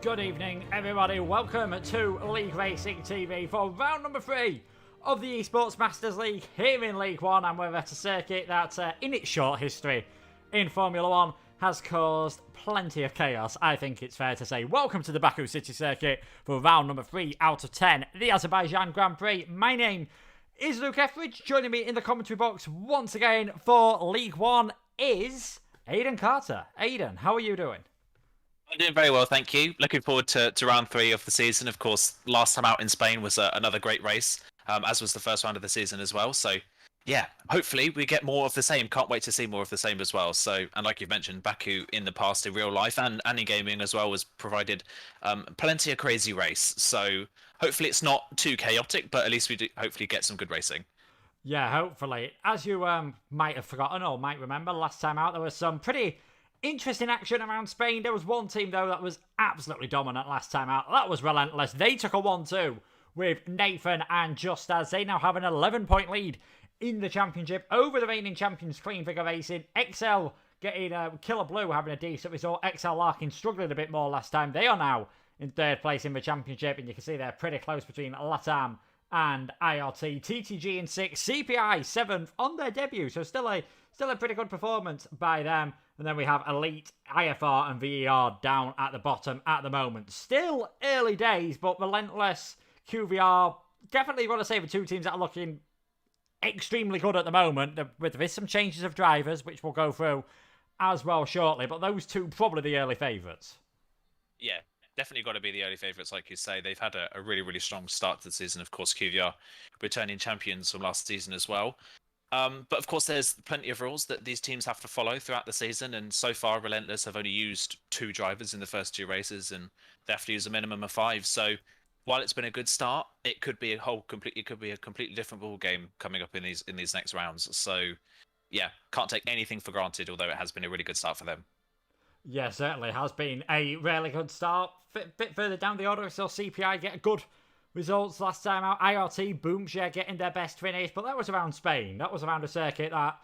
Good evening, everybody. Welcome to League Racing TV for round number 3 of the Esports Masters League here in League One. And we're at a circuit that, in its short history in Formula One, has caused plenty of chaos, I think it's fair to say. Welcome to the Baku City Circuit for round number 3 out of 10, the Azerbaijan Grand Prix. My name is Luke Etheridge. Joining me in the commentary box once again for League One is Aidan Carter. Aidan, how are you doing? I'm doing very well, thank you. Looking forward to round 3 of the season. Of course, last time out in Spain was another great race, as was the first round of the season as well. So, yeah, hopefully we get more of the same. Can't wait to see more of the same as well. So, and like you've mentioned, Baku in the past in real life and in gaming as well has provided plenty of crazy race. So, hopefully it's not too chaotic, but at least we do hopefully get some good racing. Yeah, hopefully. As you might have forgotten or might remember, last time out there was some pretty interesting action around Spain. There was one team, though, that was absolutely dominant last time out. That was Relentless. They took a 1-2 with Nathan and Justaz. They now have an 11-point lead in the championship over the reigning champions, Clean Figure Racing. XL getting Killer Blue having a decent result. XL Larkin struggling a bit more last time. They are now in third place in the championship, and you can see they're pretty close between Latam and IRT. TTG in 6th, CPI 7th on their debut, so still a pretty good performance by them. And then we have Elite, IFR and VER down at the bottom at the moment. Still early days, but Relentless, QVR, definitely want to say the two teams that are looking extremely good at the moment. There is some changes of drivers, which we'll go through as well shortly, but those two probably the early favourites. Yeah, definitely got to be the early favourites, like you say. They've had a really, really strong start to the season. Of course, QVR returning champions from last season as well. But of course, there's plenty of rules that these teams have to follow throughout the season. And so far, Relentless have only used 2 drivers in the first 2 races, and they have to use a minimum of 5. So while it's been a good start, it could be a completely different ball game coming up in these next rounds. So yeah, can't take anything for granted. Although it has been a really good start for them. Yeah, certainly has been a really good start. Bit further down the order, we saw CPI get a good results last time out. IRT, Boomshare getting their best finish, but that was around Spain. That was around a circuit that,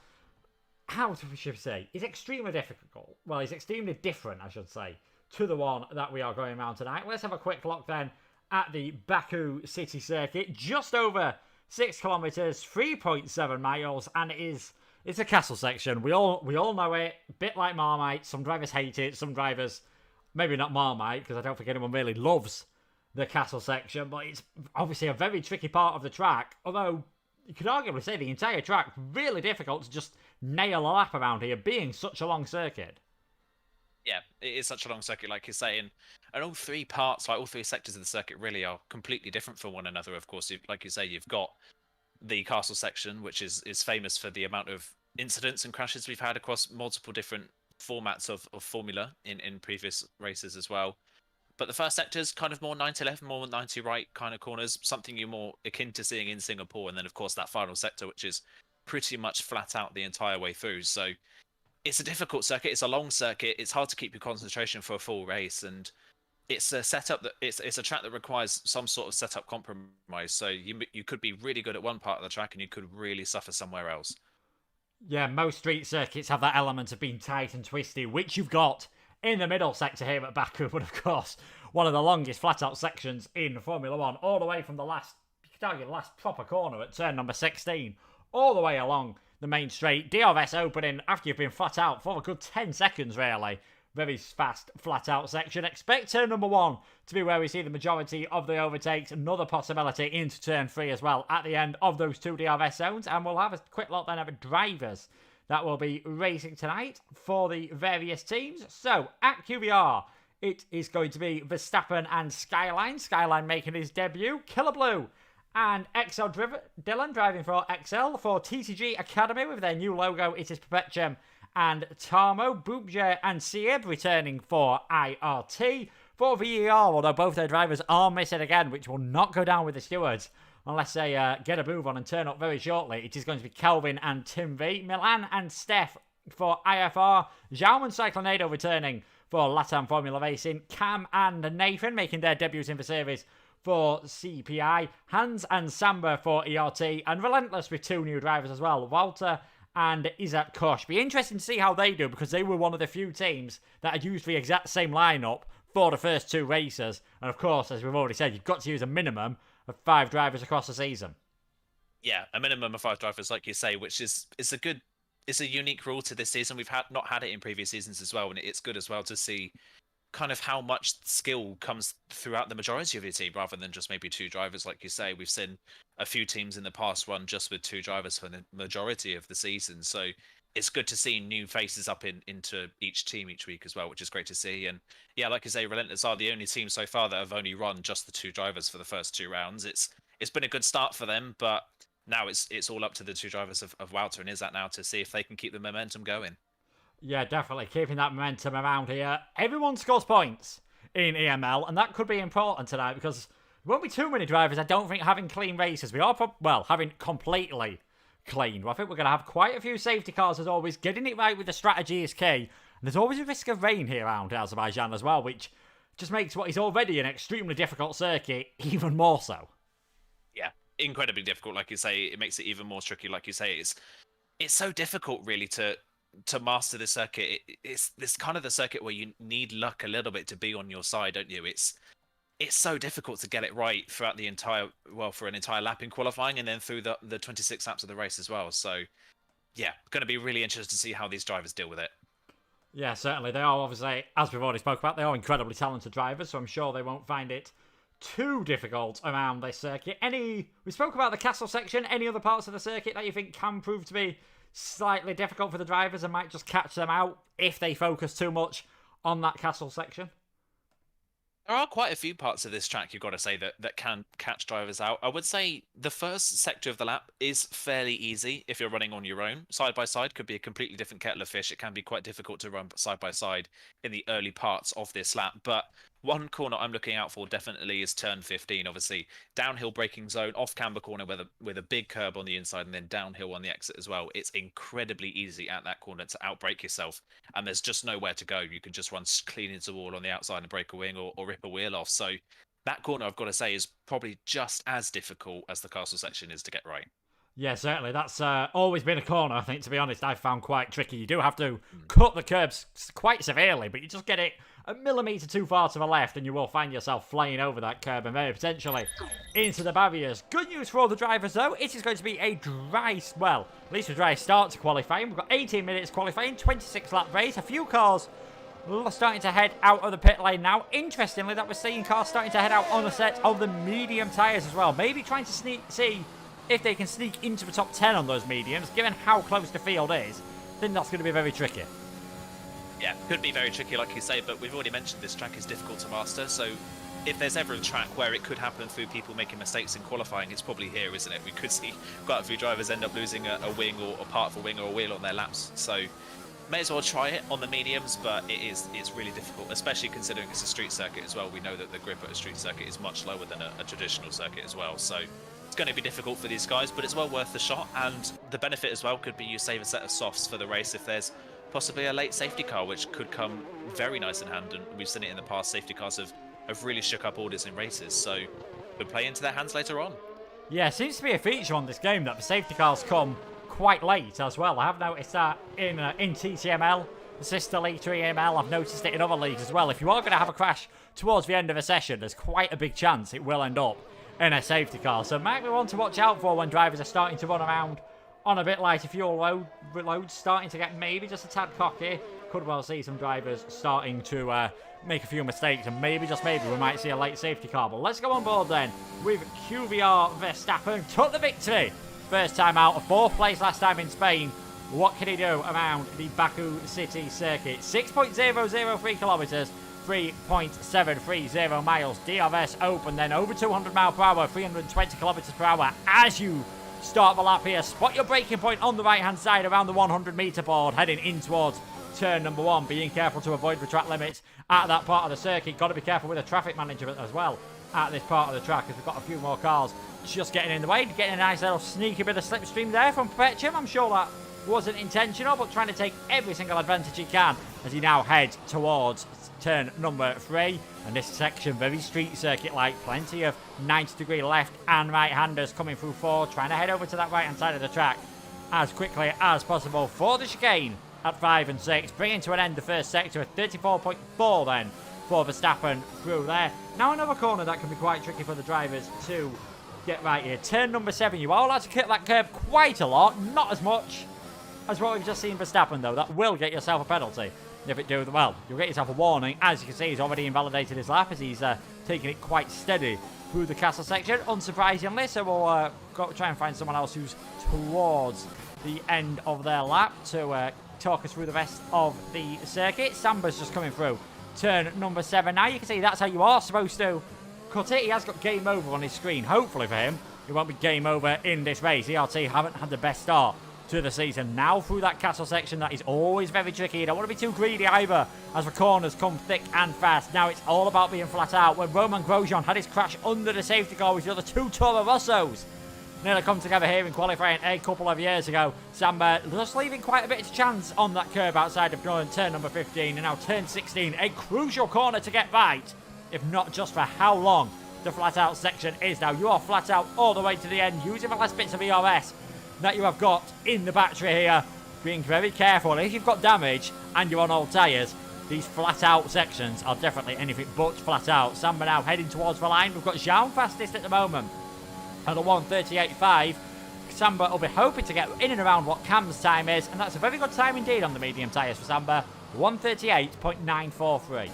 how should we say, is extremely difficult. Well, it's extremely different, I should say, to the one that we are going around tonight. Let's have a quick look then at the Baku City Circuit. Just over 6 kilometers, 3.7 miles, and it's a castle section. We all know it. A bit like Marmite. Some drivers hate it. Some drivers, maybe not Marmite, because I don't think anyone really loves the castle section, but it's obviously a very tricky part of the track, although you could arguably say the entire track really difficult to just nail a lap around here, being such a long circuit. Yeah, it is such a long circuit, like you're saying, and all 3 parts, like all 3 sectors of the circuit really are completely different from one another. Of course, like you say, you've got the castle section, which is famous for the amount of incidents and crashes we've had across multiple different formats of Formula in previous races as well. But the first sector is kind of more 90-left, more 90-right kind of corners, something you're more akin to seeing in Singapore. And then, of course, that final sector, which is pretty much flat out the entire way through. So it's a difficult circuit. It's a long circuit. It's hard to keep your concentration for a full race. And it's a setup that it's a track that requires some sort of setup compromise. So you could be really good at one part of the track and you could really suffer somewhere else. Yeah, most street circuits have that element of being tight and twisty, which you've got in the middle sector here at Baku, but of course, one of the longest flat-out sections in Formula 1, all the way from the last proper corner at turn number 16, all the way along the main straight. DRS opening after you've been flat out for a good 10 seconds, really. Very fast, flat-out section. Expect turn number 1 to be where we see the majority of the overtakes. Another possibility into turn 3 as well at the end of those 2 DRS zones, and we'll have a quick look then at the drivers that will be racing tonight for the various teams. So, at QVR, it is going to be Verstappen and Skyline. Skyline making his debut. Killer Blue and XL Dylan driving for XL. For TTG Academy with their new logo, it is Perpetuum and Tarmo. Boobjer and Sieb returning for IRT. For VER, although both their drivers are missing again, which will not go down with the stewards unless they get a move on and turn up very shortly. It is going to be Kelvin and Tim V. Milan and Steph for IFR. Jaume and Cyclonado returning for Latam Formula Racing. Cam and Nathan making their debuts in the series for CPI. Hans and Samba for ERT. And Relentless with 2 new drivers as well. Walter and Isaac Kosh. Be interesting to see how they do, because they were one of the few teams that had used the exact same lineup for the first 2 races. And of course, as we've already said, you've got to use a minimum of 5 drivers across the season. Yeah, a minimum of 5 drivers, like you say, which is it's a unique rule to this season. We've not had it in previous seasons as well, and it's good as well to see kind of how much skill comes throughout the majority of your team rather than just maybe 2 drivers. Like you say, we've seen a few teams in the past run just with 2 drivers for the majority of the season. So it's good to see new faces up into each team each week as well, which is great to see. And yeah, like you say, Relentless are the only team so far that have only run just the 2 drivers for the first 2 rounds. It's been a good start for them, but now it's all up to the 2 drivers of Wouter and Izzat now to see if they can keep the momentum going. Yeah, definitely. Keeping that momentum around here. Everyone scores points in EML, and that could be important tonight because there won't be too many drivers. I don't think having clean races. We are, having completely clean. I think we're going to have quite a few safety cars as always. Getting it right with the strategy is key. And there's always a risk of rain here around Azerbaijan as well, which just makes what is already an extremely difficult circuit even more so. Yeah, incredibly difficult. Like you say, it makes it even more tricky. Like you say, it's so difficult really to master the circuit. It's this kind of the circuit where you need luck a little bit to be on your side, don't you? It's so difficult to get it right throughout the entire, for an entire lap in qualifying and then through the 26 laps of the race as well. So yeah, going to be really interested to see how these drivers deal with it. Yeah, certainly. They are obviously, as we've already spoke about, they are incredibly talented drivers, so I'm sure they won't find it too difficult around this circuit. We spoke about the castle section. Any other parts of the circuit that you think can prove to be slightly difficult for the drivers and might just catch them out if they focus too much on that castle section? There are quite a few parts of this track, you've got to say, that can catch drivers out. I would say the first sector of the lap is fairly easy if you're running on your own. Side by side could be a completely different kettle of fish. It can be quite difficult to run side by side in the early parts of this lap. But one corner I'm looking out for definitely is turn 15. Obviously, downhill braking zone, off camber corner with a big curb on the inside and then downhill on the exit as well. It's incredibly easy at that corner to outbrake yourself, and there's just nowhere to go. You can just run clean into the wall on the outside and break a wing or rip a wheel off. So that corner, I've got to say, is probably just as difficult as the castle section is to get right. Yeah, certainly. That's always been a corner, I think, to be honest, I've found quite tricky. You do have to cut the curbs quite severely, but you just get it a millimetre too far to the left and you will find yourself flying over that curb and very potentially into the barriers. Good news for all the drivers, though. It is going to be a dry, well, at least a dry start to qualifying. We've got 18 minutes qualifying, 26-lap race. A few cars starting to head out of the pit lane now. Interestingly, that we're seeing cars starting to head out on a set of the medium tyres as well. Maybe trying to see if they can sneak into the top 10 on those mediums, given how close the field is. I think that's going to be very tricky. Yeah, could be very tricky, like you say, but we've already mentioned this track is difficult to master, so if there's ever a track where it could happen through people making mistakes in qualifying, it's probably here, isn't it? We could see quite a few drivers end up losing a wing or a part of a wing or a wheel on their laps, so may as well try it on the mediums, but it's really difficult, especially considering it's a street circuit as well. We know that the grip at a street circuit is much lower than a traditional circuit as well, so it's going to be difficult for these guys, but it's well worth the shot, and the benefit as well could be you save a set of softs for the race if there's possibly a late safety car, which could come very nice in hand, and we've seen it in the past. Safety cars have really shook up orders in races, so could play into their hands later on. Yeah, seems to be a feature on this game that the safety cars come quite late as well. I have noticed that in TTML, the sister league to EML. I've noticed it in other leagues as well. If you are going to have a crash towards the end of a session, there's quite a big chance it will end up in a safety car. So might be one to watch out for when drivers are starting to run around on a bit lighter fuel loads, starting to get maybe just a tad cocky. Could well see some drivers starting to make a few mistakes, and maybe, just maybe, we might see a late safety car. But let's go on board then with QVR Verstappen. Took the victory first time out, a 4th place last time in Spain. What can he do around the Baku City circuit? 6.003 kilometres, 3.730 miles. DRS open, then over 200 mile per hour, 320 kilometres per hour. As you start the lap here, spot your braking point on the right hand side around the 100 metre board, heading in towards turn number 1, being careful to avoid the track limits at that part of the circuit. Got to be careful with the traffic management as well at this part of the track, as we've got a few more cars just getting in the way. Getting a nice little sneaky bit of slipstream there from Perpetuum. I'm sure that wasn't intentional, but trying to take every single advantage he can as he now heads towards turn number 3. And this section, very street circuit like, plenty of 90-degree left and right handers coming through 4, trying to head over to that right hand side of the track as quickly as possible for the chicane at 5 and 6, bringing to an end the first sector at 34.4 then for Verstappen through there. Now another corner that can be quite tricky for the drivers to get right here. Turn number 7. You are allowed to kick that curb quite a lot. Not as much as what we've just seen Verstappen, though. That will get yourself a penalty. If it do well, you'll get yourself a warning. As you can see, he's already invalidated his lap as he's taking it quite steady through the castle section, unsurprisingly. So we'll go try and find someone else who's towards the end of their lap to talk us through the rest of the circuit. Samba's just coming through turn number 7. Now you can see that's how you are supposed to cut it. He has got game over on his screen. Hopefully for him, it won't be game over in this race. ERT haven't had the best start to the season. Now through that castle section, that is always very tricky. You don't want to be too greedy either, as the corners come thick and fast. Now it's all about being flat out. When Roman Grosjean had his crash under the safety car with the other 2 Toro Rossos, nearly come together here in qualifying a couple of years ago. Samba just leaving quite a bit of chance on that curve outside of turn number 15, and now turn 16, a crucial corner to get right, if not just for how long the flat out section is. Now you are flat out all the way to the end, using the last bits of ERS that you have got in the battery here, being very careful. If you've got damage and you're on old tyres, these flat out sections are definitely anything but flat out. Samba now heading towards the line. We've got Jean fastest at the moment at a 1:38.5. Samba will be hoping to get in and around what Cam's time is, and that's a very good time indeed on the medium tyres for Samba. 1:38.943.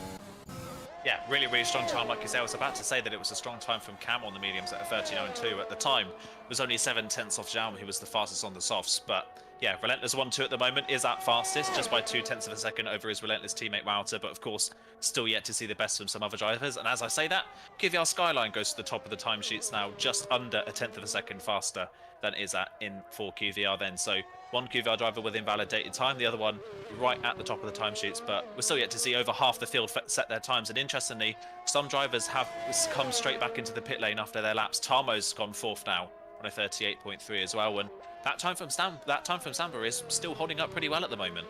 Yeah, really, really strong time. Like you say, I was about to say that it was a strong time from Cam on the mediums at a 13.02. At the time, it was only 7/10 off Jaume, who was the fastest on the softs. But yeah, Relentless 1-2 at the moment is at fastest, just by 0.2 of a second over his Relentless teammate Wouter. But of course, still yet to see the best from some other drivers. And as I say that, QVR Skyline goes to the top of the timesheets now, just under 1/10 of a second faster than it is at in for QVR then. So one QVR driver with invalidated time, the other one right at the top of the timesheets, but we're still yet to see over half the field set their times. And interestingly, some drivers have come straight back into the pit lane after their laps. Tarmo's gone 4th now on a 38.3 as well, and that time from Samba is still holding up pretty well at the moment.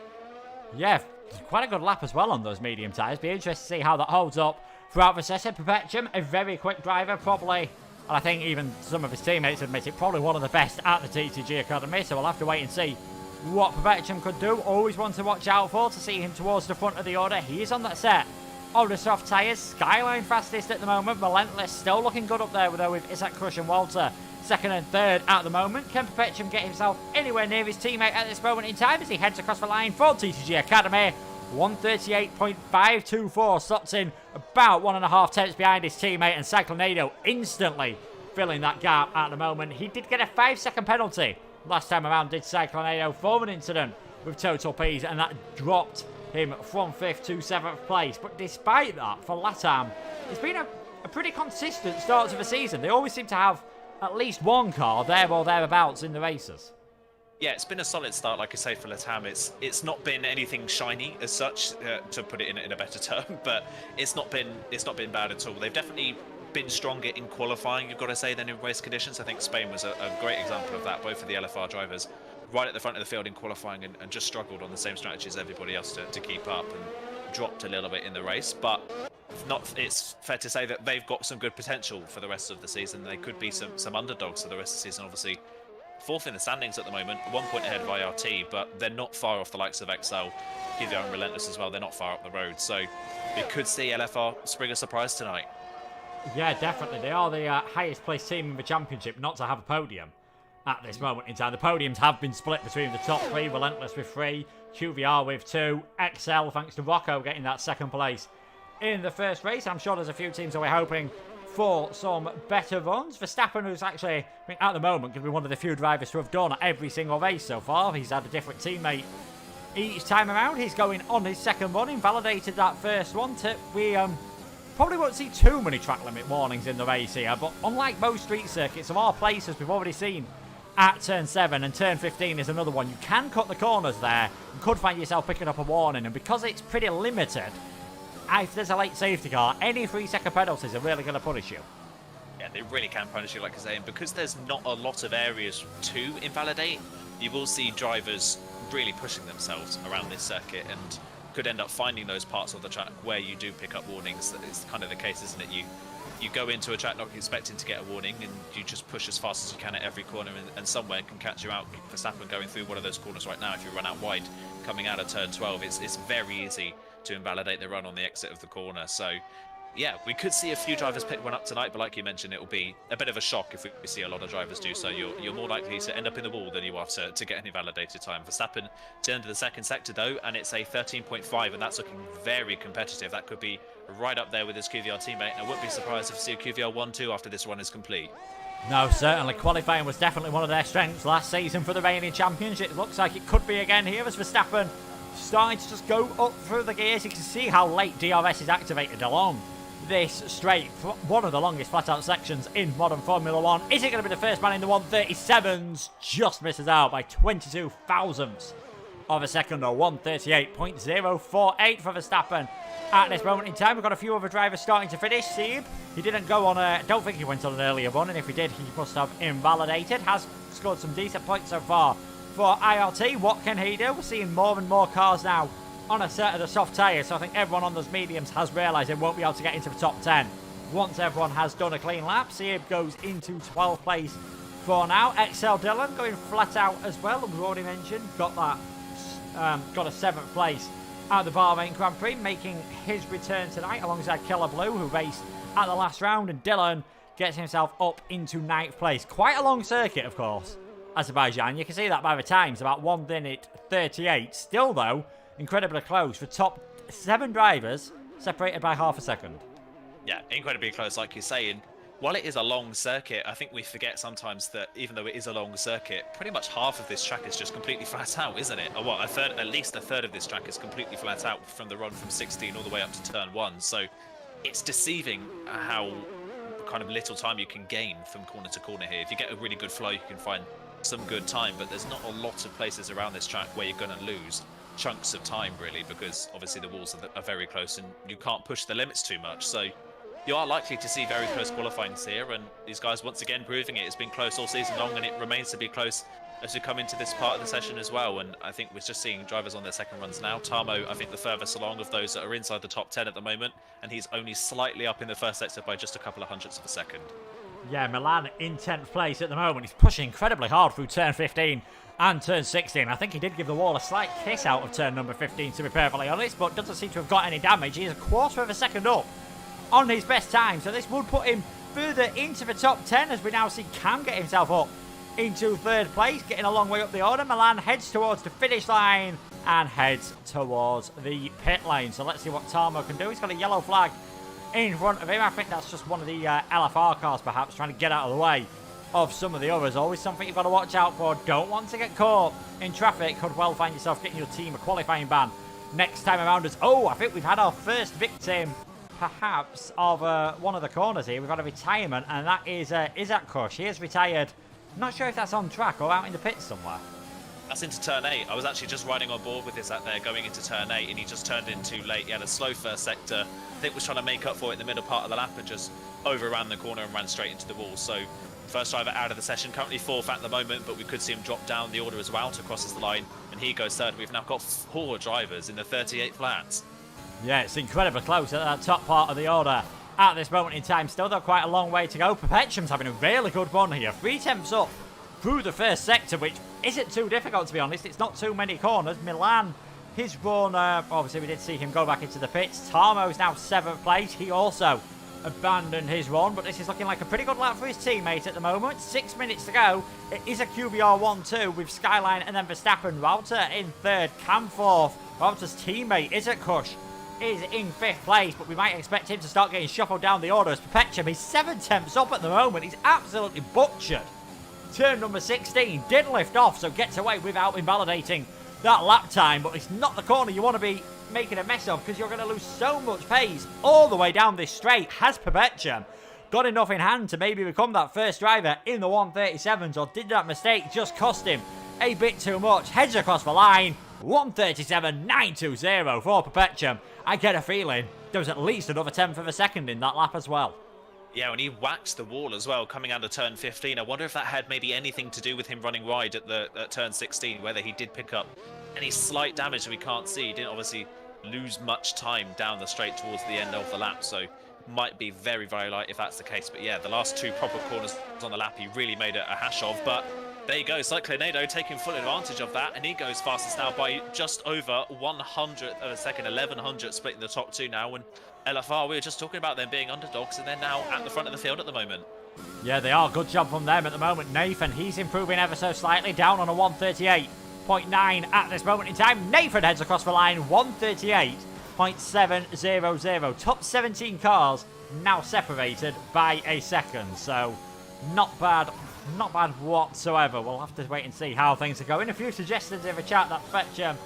Yeah, quite a good lap as well on those medium tyres. Be interested to see how that holds up throughout the session. Perpetuum, a very quick driver, probably, and I think even some of his teammates admit it, probably one of the best at the TTG Academy, so we'll have to wait and see what Perpetuum could do. Always one to watch out for, to see him towards the front of the order. He is on that set of the soft tyres. Skyline fastest at the moment. Relentless still looking good up there, though, with Isaac Crush and Walter second and third at the moment. Can Perpetuum get himself anywhere near his teammate at this moment in time as he heads across the line for TTG Academy? 1:38.524, slots in about 1.5 tenths behind his teammate, and Cyclonado instantly filling that gap at the moment. He did get a 5-second penalty last time around, did Cyclonado, for an incident with Total Ps, and that dropped him from 5th to 7th place. But despite that, for LATAM, it's been a pretty consistent start to the season. They always seem to have at least one car there or thereabouts in the races. Yeah, it's been a solid start, like I say, for LATAM. It's not been anything shiny as such, to put it in a better term, but it's not been bad at all. They've definitely been stronger in qualifying, you've got to say, than in race conditions. I think Spain was a great example of that, both of the LFR drivers right at the front of the field in qualifying and just struggled on the same strategy as everybody else to keep up, and dropped a little bit in the race. But it's fair to say that they've got some good potential for the rest of the season. They could be some underdogs for the rest of the season. Obviously 4th in the standings at the moment, 1 point ahead of IRT, but they're not far off the likes of XL, QVR and Relentless as well. They're not far up the road, so we could see LFR spring a surprise tonight. Yeah, definitely. They are the highest placed team in the championship not to have a podium at this moment in time. The podiums have been split between the top 3, Relentless with 3, QVR with 2, XL, thanks to Rocco, getting that 2nd place in the first race. I'm sure there's a few teams that we're hoping for some better runs. Verstappen, who's actually, I think at the moment, going to be one of the few drivers to have done every single race so far. He's had a different teammate each time around. He's going on his 2nd run, invalidated that first one. We probably won't see too many track limit warnings in the race here, but unlike most street circuits, there are places we've already seen at turn 7, and turn 15 is another one. You can cut the corners there, you could find yourself picking up a warning, and because it's pretty limited, if there's a late safety car, any 3-second penalties are really going to punish you. Yeah, they really can punish you, like I say, and because there's not a lot of areas to invalidate, you will see drivers really pushing themselves around this circuit and could end up finding those parts of the track where you do pick up warnings. That is kind of the case, isn't it? You go into a track not expecting to get a warning, and you just push as fast as you can at every corner, and somewhere can catch you out. Verstappen going through one of those corners right now, if you run out wide coming out of turn 12, it's very easy to invalidate the run on the exit of the corner. So yeah, we could see a few drivers pick one up tonight, but like you mentioned, it will be a bit of a shock if we see a lot of drivers do so. You're more likely to end up in the wall than you are to get an invalidated time. Verstappen turned to the second sector though, and it's a 13.5, and that's looking very competitive. That could be right up there with his QVR teammate, and I wouldn't be surprised if we see a QVR 1-2 after this run is complete. No, certainly. Qualifying was definitely one of their strengths last season for the reigning champions. It looks like it could be again here as Verstappen starting to just go up through the gears. You can see how late DRS is activated along this straight, one of the longest flat-out sections in modern Formula 1. Is it going to be the first man in the 137s? Just misses out by 22 thousandths of a second, or 138.048 for Verstappen. At this moment in time, we've got a few other drivers starting to finish. Sieb, he didn't go on I don't think he went on an earlier run, and if he did, he must have invalidated. Has scored some decent points so far for IRT. What can he do? We're seeing more and more cars now on a set of the soft tyres, so I think everyone on those mediums has realised they won't be able to get into the top 10 once everyone has done a clean lap. Sieb goes into 12th place for now. XL Dillon going flat out as well, we've already mentioned, got a 7th place at the Bahrain Grand Prix, making his return tonight alongside Killer Blue, who raced at the last round, and Dillon gets himself up into 9th place. Quite a long circuit, of course, Azerbaijan. You can see that by the times, about 1 minute 38. Still, though, incredibly close for top 7 drivers, separated by half a second. Yeah, incredibly close, like you're saying. While it is a long circuit, I think we forget sometimes that even though it is a long circuit, pretty much half of this track is just completely flat out, isn't it? Or what, at least a third of this track is completely flat out from the run from 16 all the way up to turn 1. So it's deceiving how kind of little time you can gain from corner to corner here. If you get a really good flow, you can find some good time, but there's not a lot of places around this track where you're going to lose chunks of time, really, because obviously the walls are very close and you can't push the limits too much. So you are likely to see very close qualifyings here, and these guys once again proving it. It's been close all season long, and it remains to be close as we come into this part of the session as well. And I think we're just seeing drivers on their second runs now. Tarmo, I think, the furthest along of those that are inside the top 10 at the moment, and he's only slightly up in the first sector by just a couple of hundredths of a second. Yeah, Milan in 10th place at the moment. He's pushing incredibly hard through turn 15 and turn 16. I think he did give the wall a slight kiss out of turn number 15, to be perfectly honest, but doesn't seem to have got any damage. He's a quarter of a second up on his best time, so this would put him further into the top 10, as we now see Cam get himself up into 3rd place, getting a long way up the order. Milan heads towards the finish line and heads towards the pit lane. So let's see what Tarmo can do. He's got a yellow flag in front of him. I think that's just one of the LFR cars, perhaps, trying to get out of the way of some of the others. Always something you've got to watch out for. Don't want to get caught in traffic. Could well find yourself getting your team a qualifying ban next time around us. Oh, I think we've had our first victim, perhaps, of one of the corners here. We've got a retirement, and that is Isaac Kush. He is retired. Not sure if that's on track or out in the pits somewhere. That's into turn 8. I was actually just riding on board with Isaac there, going into turn 8, and he just turned in too late. He had a slow first sector. I think was trying to make up for it in the middle part of the lap and just overran the corner and ran straight into the wall. So first driver out of the session, currently 4th at the moment, but we could see him drop down the order as well to crosses the line, and he goes 3rd. We've now got 4 drivers in the 38 flats. Yeah, it's incredibly close at that top part of the order at this moment in time. Still, though, quite a long way to go. Perpetuum's having a really good run here. 3 tenths up through the first sector, which isn't too difficult, to be honest. It's not too many corners. Milan, his run, obviously we did see him go back into the pits. Tarmo's now 7th place. He also abandoned his run, but this is looking like a pretty good lap for his teammate at the moment. 6 minutes to go. It is a QBR 1-2 with Skyline and then Verstappen. Router in 3rd, Cam 4th. Router's teammate, Isaac Kush, is in 5th place, but we might expect him to start getting shuffled down the order as Perpetuum. He's 7 tenths up at the moment. He's absolutely butchered turn number 16. Did lift off, so gets away without invalidating that lap time, but it's not the corner you want to be making a mess of, because you're going to lose so much pace all the way down this straight. Has Perpetuum got enough in hand to maybe become that first driver in the 137s, or did that mistake just cost him a bit too much? Heads across the line. 137.920 for Perpetuum. I get a feeling there was at least another 10th of a second in that lap as well. Yeah, when he whacked the wall as well, coming out of turn 15. I wonder if that had maybe anything to do with him running wide at turn 16, whether he did pick up any slight damage that we can't see. He didn't obviously lose much time down the straight towards the end of the lap, so might be very, very light if that's the case. But yeah, the last 2 proper corners on the lap, he really made a hash of. But There you go, Cyclonado taking full advantage of that, and he goes fastest now by just over 100th of a second, 1100 splitting the top two now. And LFR, we were just talking about them being underdogs, and they're now at the front of the field at the moment. Yeah, they are. Good job from them at the moment. Nathan, he's improving ever so slightly, down on a 138.9 at this moment in time. Nathan heads across the line, 138.700. Top 17 cars now separated by a second, so not bad. Not bad whatsoever. We'll have to wait and see how things are going. A few suggestions in the chat that Fetch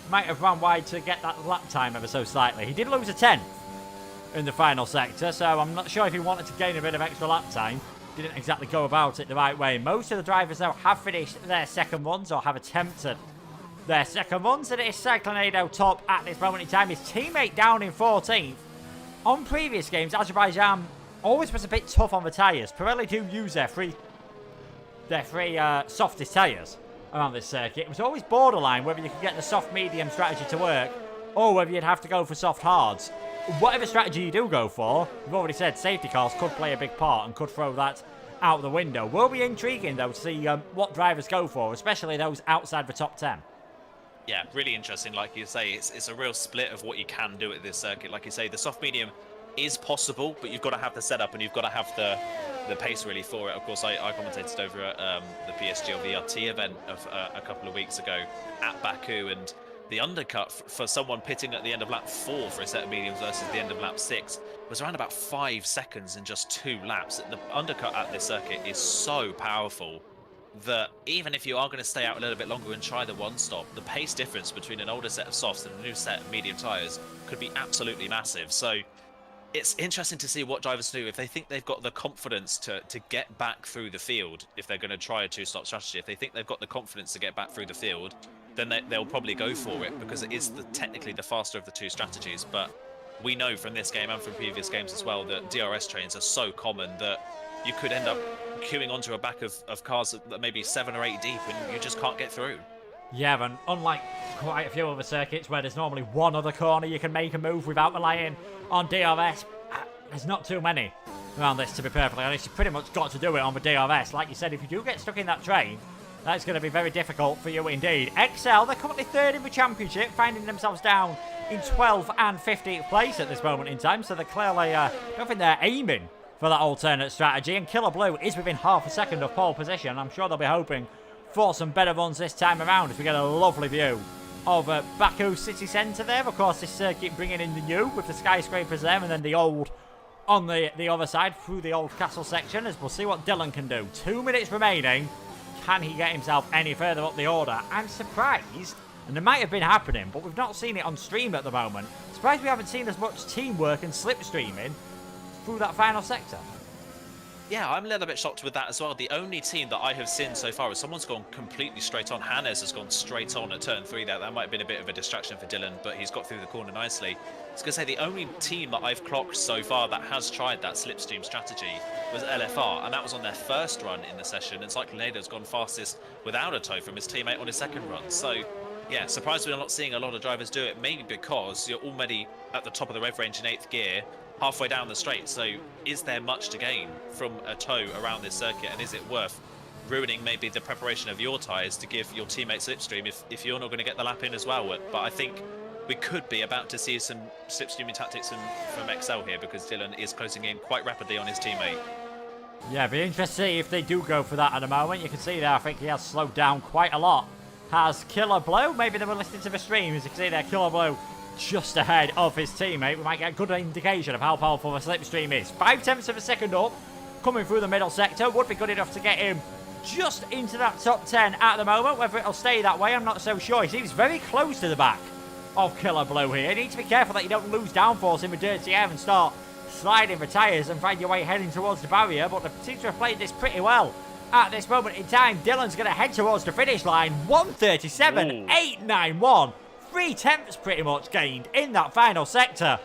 might have run wide to get that lap time ever so slightly. He did lose a 10th in the final sector, so I'm not sure if he wanted to gain a bit of extra lap time. Didn't exactly go about it the right way. Most of the drivers, though, have finished their second runs or have attempted their second runs, and it is Cyclonado top at this moment in time. His teammate down in 14th. On previous games, Azerbaijan always was a bit tough on the tyres. Pirelli do use their three softest tyres around this circuit. It was always borderline whether you could get the soft-medium strategy to work or whether you'd have to go for soft-hards. Whatever strategy you do go for, we've already said safety cars could play a big part and could throw that out the window. Will be intriguing, though, to see what drivers go for, especially those outside the top 10. Yeah, really interesting. Like you say, it's a real split of what you can do at this circuit. Like you say, the soft-medium is possible, but you've got to have the setup and you've got to have the pace really for it. Of course, I commentated over at the PSG or VRT event of a couple of weeks ago at Baku, and the undercut for someone pitting at the end of lap 4 for a set of mediums versus the end of lap 6 was around about 5 seconds in just 2 laps. The undercut at this circuit is so powerful that even if you are going to stay out a little bit longer and try the one stop, the pace difference between an older set of softs and a new set of medium tyres could be absolutely massive. So it's interesting to see what drivers do if they think they've got the confidence to get back through the field. If they're going to try a two-stop strategy, if they think they've got the confidence to get back through the field, then they'll probably go for it, because it is technically the faster of the two strategies. But we know from this game and from previous games as well that DRS trains are so common that you could end up queuing onto a back of cars that may be 7 or 8 deep and you just can't get through. Yeah, and unlike quite a few other circuits where there's normally one other corner you can make a move without relying on DRS, there's not too many around this, to be perfectly honest. You've pretty much got to do it on the DRS. Like you said, if you do get stuck in that train, that's going to be very difficult for you indeed. XL, they're currently 3rd in the championship, finding themselves down in 12th and 15th place at this moment in time, so they're clearly, I don't think they're aiming for that alternate strategy, and Killer Blue is within half a second of pole position. I'm sure they'll be hoping for some better runs this time around as we get a lovely view of Baku city centre there. Of course, this circuit bringing in the new with the skyscrapers there, and then the old on the other side through the old castle section, as we'll see what Dylan can do. 2 minutes remaining. Can he get himself any further up the order? I'm surprised, and it might have been happening, but we've not seen it on stream at the moment. Surprised we haven't seen as much teamwork and slipstreaming through that final sector. Yeah, I'm a little bit shocked with that as well. The only team that I have seen so far is someone's gone completely straight on. Hannes has gone straight on at turn 3 there. That might have been a bit of a distraction for Dylan, but he's got through the corner nicely. I was going to say, the only team that I've clocked so far that has tried that slipstream strategy was LFR, and that was on their first run in the session, and Cyclonado's gone fastest without a tow from his teammate on his second run. So, yeah, surprised we're not seeing a lot of drivers do it, maybe because you're already at the top of the rev range in 8th gear, halfway down the straight. So is there much to gain from a tow around this circuit, and is it worth ruining maybe the preparation of your tyres to give your teammate slipstream if you're not going to get the lap in as well? But I think we could be about to see some slipstreaming tactics from XL here, because Dylan is closing in quite rapidly on his teammate. Yeah, be interesting to see if they do go for that at the moment. You can see there, I think he has slowed down quite a lot. Has Killer Blue, maybe they were listening to the stream, as you can see there, Killer Blue just ahead of his teammate. We might get a good indication of how powerful the slipstream is. 5/10 of a second up, coming through the middle sector, would be good enough to get him just into that top 10 at the moment. Whether it'll stay that way, I'm not so sure. He seems very close to the back of Killer Blue here. You need to be careful that you don't lose downforce in the dirty air and start sliding the tyres and find your way heading towards the barrier, but they seem to have played this pretty well at this moment in time. Dylan's going to head towards the finish line. 1:37.891. 3/10 pretty much gained in that final sector.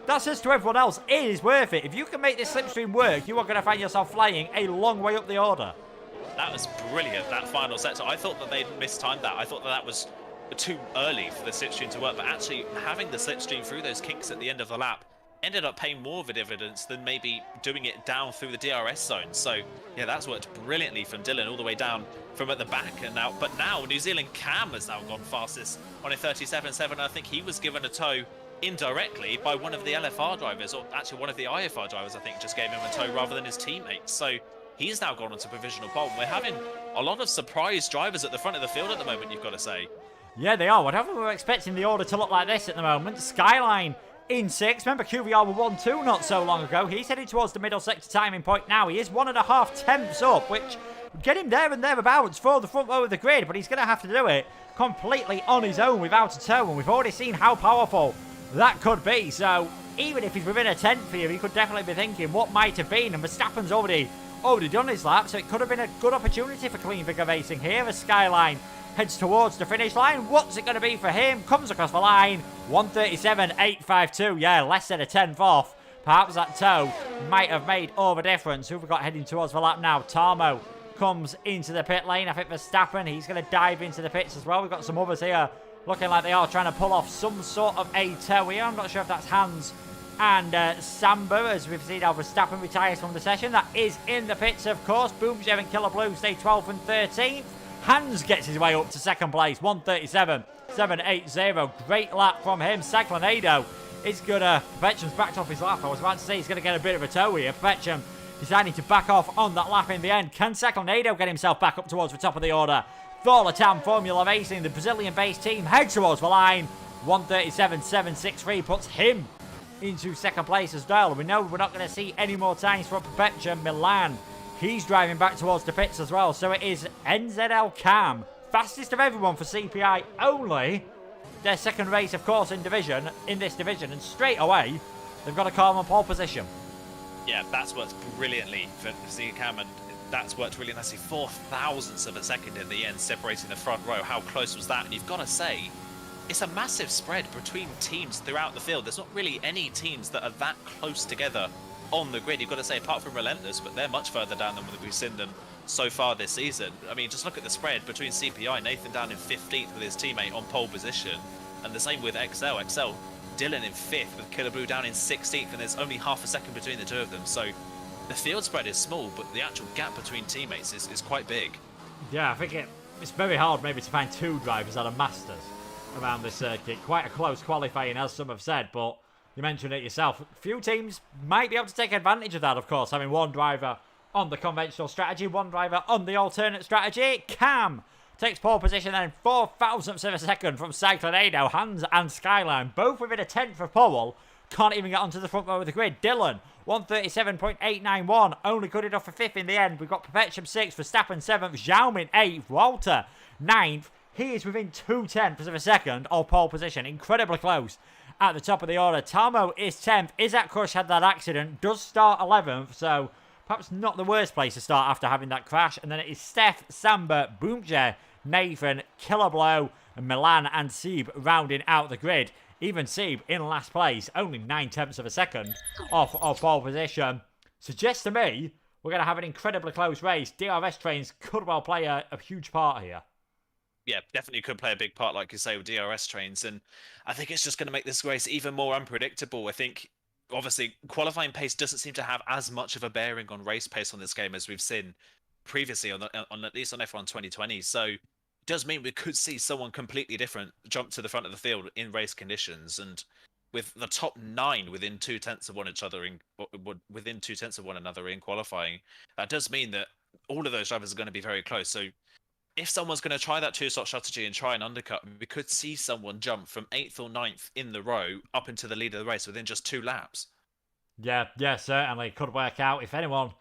That says to everyone else, it is worth it. If you can make this slipstream work, you are going to find yourself flying a long way up the order. That was brilliant, that final sector. I thought that they'd mistimed that. I thought that was too early for the slipstream to work, but actually having the slipstream through those kinks at the end of the lap ended up paying more of a dividends than maybe doing it down through the DRS zone. So yeah, that's worked brilliantly from Dylan all the way down from at the back and now. But now New Zealand Cam has now gone fastest on a 37.7. I think he was given a tow indirectly by one of the LFR drivers, or actually one of the IFR drivers, I think, just gave him a tow rather than his teammates. So he's now gone on to provisional pole. We're having a lot of surprise drivers at the front of the field at the moment, you've got to say. Yeah, they are. Whatever we were expecting the order to look like this at the moment. Skyline in 6th. Remember, QVR were 1-2 not so long ago. He's heading towards the middle sector timing point now. He is 1.5 tenths up, which would get him there and thereabouts for the front row of the grid, but he's going to have to do it completely on his own without a tow, and we've already seen how powerful that could be. So even if he's within a tenth here, he could definitely be thinking what might have been, and Verstappen's already done his lap, so it could have been a good opportunity for clean figure racing here as Skyline heads towards the finish line. What's it going to be for him? Comes across the line, 1:37.852. Yeah, less than a tenth off. Perhaps that tow might have made all the difference. Who have we got heading towards the lap now? Tarmo comes into the pit lane. I think Verstappen, he's going to dive into the pits as well. We've got some others here looking like they are trying to pull off some sort of a tow here. I'm not sure if that's Hans and Samba, as we've seen how Verstappen retires from the session. That is in the pits, of course. Boomjev and Killer Blue stay 12th and 13th. Hans gets his way up to second place, 1:37.780. Great lap from him. Saglanado is good. Perfection's backed off his lap. I was about to say he's going to get a bit of a tow here. Perfection deciding to back off on that lap in the end. Can Saglanado get himself back up towards the top of the order? Thorlatam Formula Racing, the Brazilian-based team, head towards the line. 1:37.763 puts him into second place as well. We know we're not going to see any more times from Perfection. Milan, he's driving back towards the pits as well. So it is NZL Cam, fastest of everyone for CPI only. Their second race, of course, in this division, and straight away they've got a car on pole position. Yeah, that's worked brilliantly for Cam, and that's worked really nicely. 4 thousandths of a second in the end, separating the front row. How close was that? And you've got to say, it's a massive spread between teams throughout the field. There's not really any teams that are that close together on the grid. You've got to say, apart from Relentless, but they're much further down than we've seen them so far this season. I mean, just look at the spread between CPI, Nathan down in 15th with his teammate on pole position, and the same with XL. Dylan in 5th with Killer Blue down in 16th, and there's only half a second between the two of them. So the field spread is small, but the actual gap between teammates is quite big. Yeah, I think it's very hard maybe to find two drivers at a Masters around this circuit. Quite a close qualifying, as some have said, but you mentioned it yourself. Few teams might be able to take advantage of that, of course, having one driver on the conventional strategy, one driver on the alternate strategy. Cam takes pole position then, 4 thousandths of a second from Cyclonado. Hans and Skyline, both within a tenth of pole, can't even get onto the front row of the grid. Dylan, 1:37.891, only good enough for 5th in the end. We've got Perfection 6th, Verstappen 7th, Xiaomin 8th, Walter 9th. He is within 2/10ths of a second of pole position, incredibly close at the top of the order. Tarmo is 10th. Isaac Crush had that accident, does start 11th, so perhaps not the worst place to start after having that crash. And then it is Steph, Samba, Boomje, Nathan, Killer Blow, Milan and Seeb rounding out the grid. Even Seeb in last place, only 9/10ths of a second off of pole position. Suggests to me we're going to have an incredibly close race. DRS trains could well play a huge part here. Yeah, definitely could play a big part, like you say, with DRS trains. And I think it's just going to make this race even more unpredictable. I think, obviously, qualifying pace doesn't seem to have as much of a bearing on race pace on this game as we've seen previously, on at least on F1 2020. So it does mean we could see someone completely different jump to the front of the field in race conditions. And with the top 9 within 2/10ths of one another in qualifying, that does mean that all of those drivers are going to be very close. So if someone's going to try that two-slot strategy and try an undercut, we could see someone jump from 8th or 9th in the row up into the lead of the race within just 2 laps. Yeah, certainly. Could work out. If anyone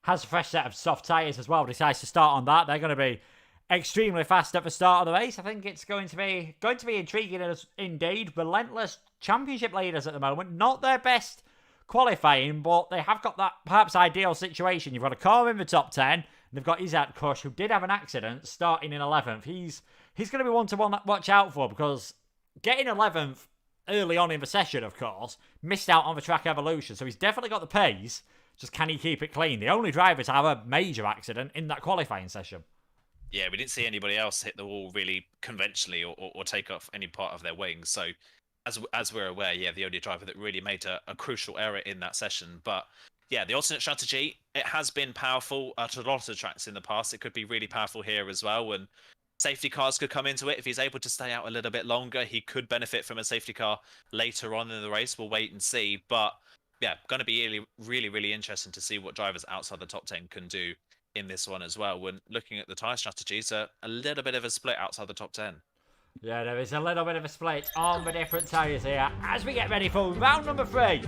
has a fresh set of soft tyres as well, decides to start on that, they're going to be extremely fast at the start of the race. I think it's going to be intriguing as indeed. Relentless championship leaders at the moment. Not their best qualifying, but they have got that perhaps ideal situation. You've got a car in the top 10. They've got Izat Kush, who did have an accident, starting in 11th. He's going to be one to watch out for, because getting 11th early on in the session, of course, missed out on the track evolution. So he's definitely got the pace. Just can he keep it clean? The only driver to have a major accident in that qualifying session. Yeah, we didn't see anybody else hit the wall really conventionally or take off any part of their wings. So as we're aware, yeah, the only driver that really made a crucial error in that session. But yeah, the alternate strategy, it has been powerful at a lot of tracks in the past. It could be really powerful here as well. And safety cars could come into it. If he's able to stay out a little bit longer, he could benefit from a safety car later on in the race. We'll wait and see. But yeah, going to be really interesting to see what drivers outside the top 10 can do in this one as well. When looking at the tyre strategies, a little bit of a split outside the top 10. Yeah, there is a little bit of a split on the different tyres here as we get ready for round number 3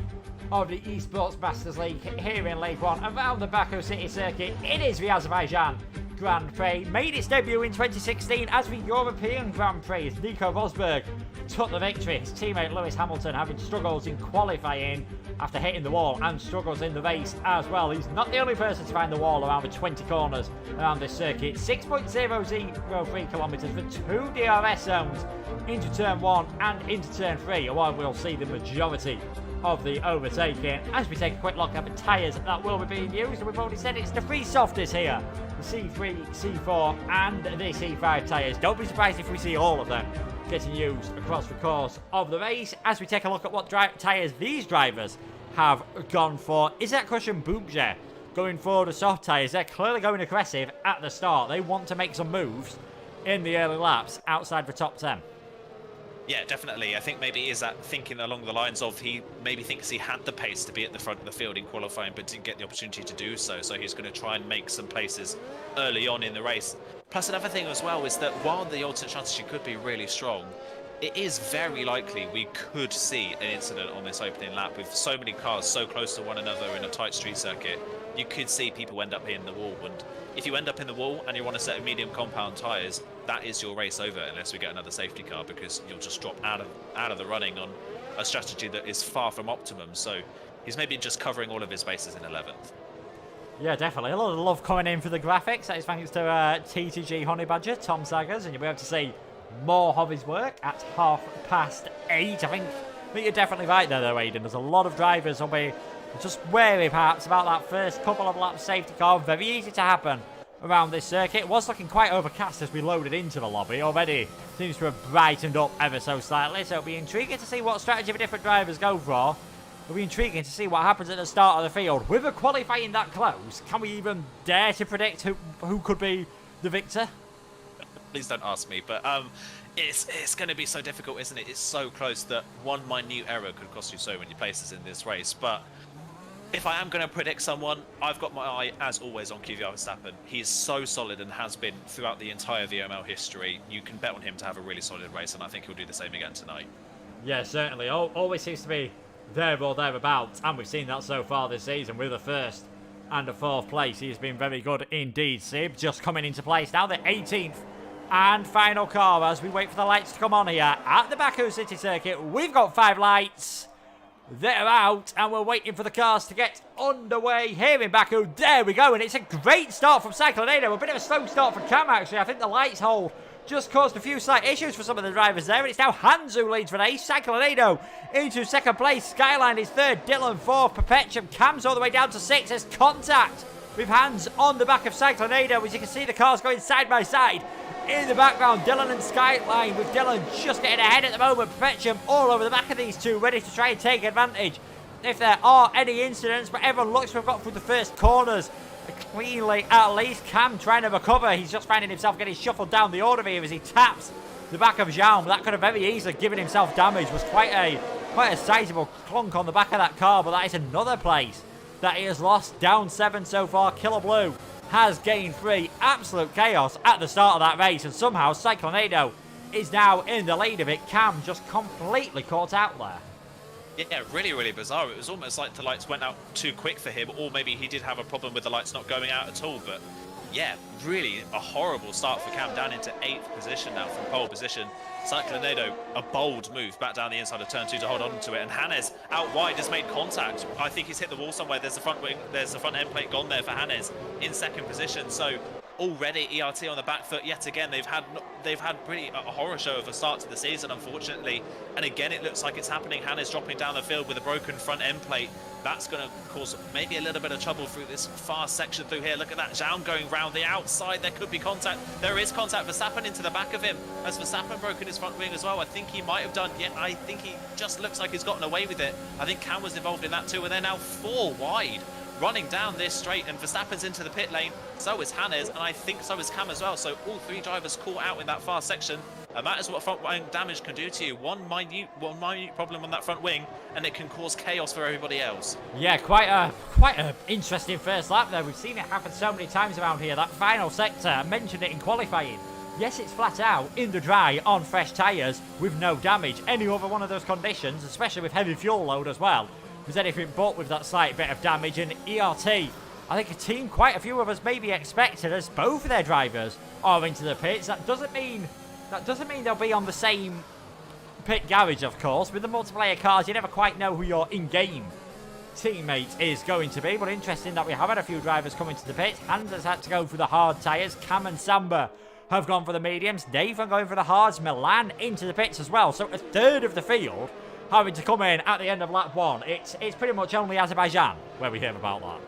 of the Esports Masters League here in League 1 around the Baku City circuit. It is the Azerbaijan Grand Prix. Made its debut in 2016 as the European Grand Prix as Nico Rosberg took the victory. His teammate Lewis Hamilton having struggles in qualifying after hitting the wall and struggles in the race as well. He's not the only person to find the wall around the 20 corners around this circuit. 6.003 kilometres for 2 DRS zones into turn 1 and into turn 3, where we'll see the majority of the overtaking. As we take a quick look at the tyres that will be being used, and we've already said it's the 3 softies here, the C3, C4 and the C5 tyres. Don't be surprised if we see all of them getting used across the course of the race. As we take a look at what tyres these drivers have gone for, is that Cushion Boobje going for the soft tyres? They're clearly going aggressive at the start. They want to make some moves in the early laps outside the top 10. Yeah, definitely. I think maybe is that thinking along the lines of he maybe thinks he had the pace to be at the front of the field in qualifying, but didn't get the opportunity to do so. So he's going to try and make some places early on in the race. Plus, another thing as well is that while the alternate strategy could be really strong, it is very likely we could see an incident on this opening lap with so many cars so close to one another in a tight street circuit. You could see people end up hitting the wall, and if you end up in the wall and you want a set of medium compound tyres, that is your race over unless we get another safety car, because you'll just drop out of the running on a strategy that is far from optimum. So he's maybe just covering all of his bases in 11th. Yeah, definitely. A lot of love coming in for the graphics. That is thanks to TTG Honey Badger, Tom Saggers, and you'll be able to see more of his work at 8:30. I think you're definitely right there, though, Aidan. There's a lot of drivers will be just wary, perhaps, about that first couple of laps safety car. Very easy to happen around this circuit. It was looking quite overcast as we loaded into the lobby. Already seems to have brightened up ever so slightly, so it'll be intriguing to see what strategy the different drivers go for. It'll be intriguing to see what happens at the start of the field. With the qualifying that close, can we even dare to predict who could be the victor? Please don't ask me, but it's going to be so difficult, isn't it? It's so close that one minute error could cost you so many places in this race. But if I am going to predict someone, I've got my eye, as always, on Kvyat Verstappen. He is so solid and has been throughout the entire VML history. You can bet on him to have a really solid race, and I think he'll do the same again tonight. Yeah, certainly. Always seems to be there or thereabouts, and we've seen that so far this season with the first and the 4th place. He's been very good indeed. Sib just coming into place now, the 18th and final car as we wait for the lights to come on here at the Baku City Circuit. We've got 5 lights. They're out, and we're waiting for the cars to get underway here in Baku. There we go, and it's a great start from Cyclonator. A bit of a slow start for Cam, actually. I think the lights hole just caused a few slight issues for some of the drivers there, and it's now Hans who leads for the ace. Cyclonator into 2nd place. Skyline is 3rd. Dylan 4th. Perpetuum Cam's all the way down to 6th. There's contact with Hans on the back of Cyclonator. As you can see, the cars going side by side. In the background, Dylan and Skyline, with Dylan just getting ahead at the moment. Perpetuum all over the back of these two, ready to try and take advantage if there are any incidents. But everyone looks to have got through the first corners cleanly, at least. Cam trying to recover. He's just finding himself getting shuffled down the order here as he taps the back of Jean. That could have very easily given himself damage. Was quite a sizable clunk on the back of that car, but that is another place that he has lost. Down 7 so far. Killer Blue has gained 3. Absolute chaos at the start of that race, and somehow Cyclonado is now in the lead of it. Cam just completely caught out there. Yeah, really bizarre. It was almost like the lights went out too quick for him, or maybe he did have a problem with the lights not going out at all. But yeah, really a horrible start for Cam, down into 8th position now from pole position. Cyclonado, a bold move back down the inside of turn 2 to hold on to it, and Hannes out wide has made contact. I think he's hit the wall somewhere. There's the front wing, there's the front end plate gone there for Hannes in 2nd position. So already ERT on the back foot yet again. They've had pretty a horror show of a start to the season, unfortunately. And again, it looks like it's happening. Hannes dropping down the field with a broken front end plate. That's going to cause maybe a little bit of trouble through this fast section through here. Look at that, Zhao going round the outside. There could be contact. There is contact. Verstappen into the back of him. Has Verstappen broken his front wing as well? I think he might have done. Yeah, I think he just looks like he's gotten away with it. I think Cam was involved in that too, and they're now 4 wide. Running down this straight, and Verstappen's into the pit lane, so is Hannes, and I think so is Cam as well. So all 3 drivers caught out in that fast section, and that is what front wing damage can do to you. One minute problem on that front wing, and it can cause chaos for everybody else. Yeah, quite a interesting first lap there. We've seen it happen so many times around here. That final sector, I mentioned it in qualifying. Yes, it's flat out, in the dry, on fresh tyres, with no damage. Any other one of those conditions, especially with heavy fuel load as well, was anything but with that slight bit of damage. And ERT, I think a team quite a few of us maybe expected as both of their drivers are into the pits. That doesn't mean they'll be on the same pit garage, of course. With the multiplayer cars, you never quite know who your in-game teammate is going to be. But interesting that we have had a few drivers coming to the pits. Hans has had to go for the hard tyres. Cam and Samba have gone for the mediums. Nathan going for the hards. Milan into the pits as well. So a third of the field having to come in at the end of lap 1. It's pretty much only Azerbaijan where we hear about that.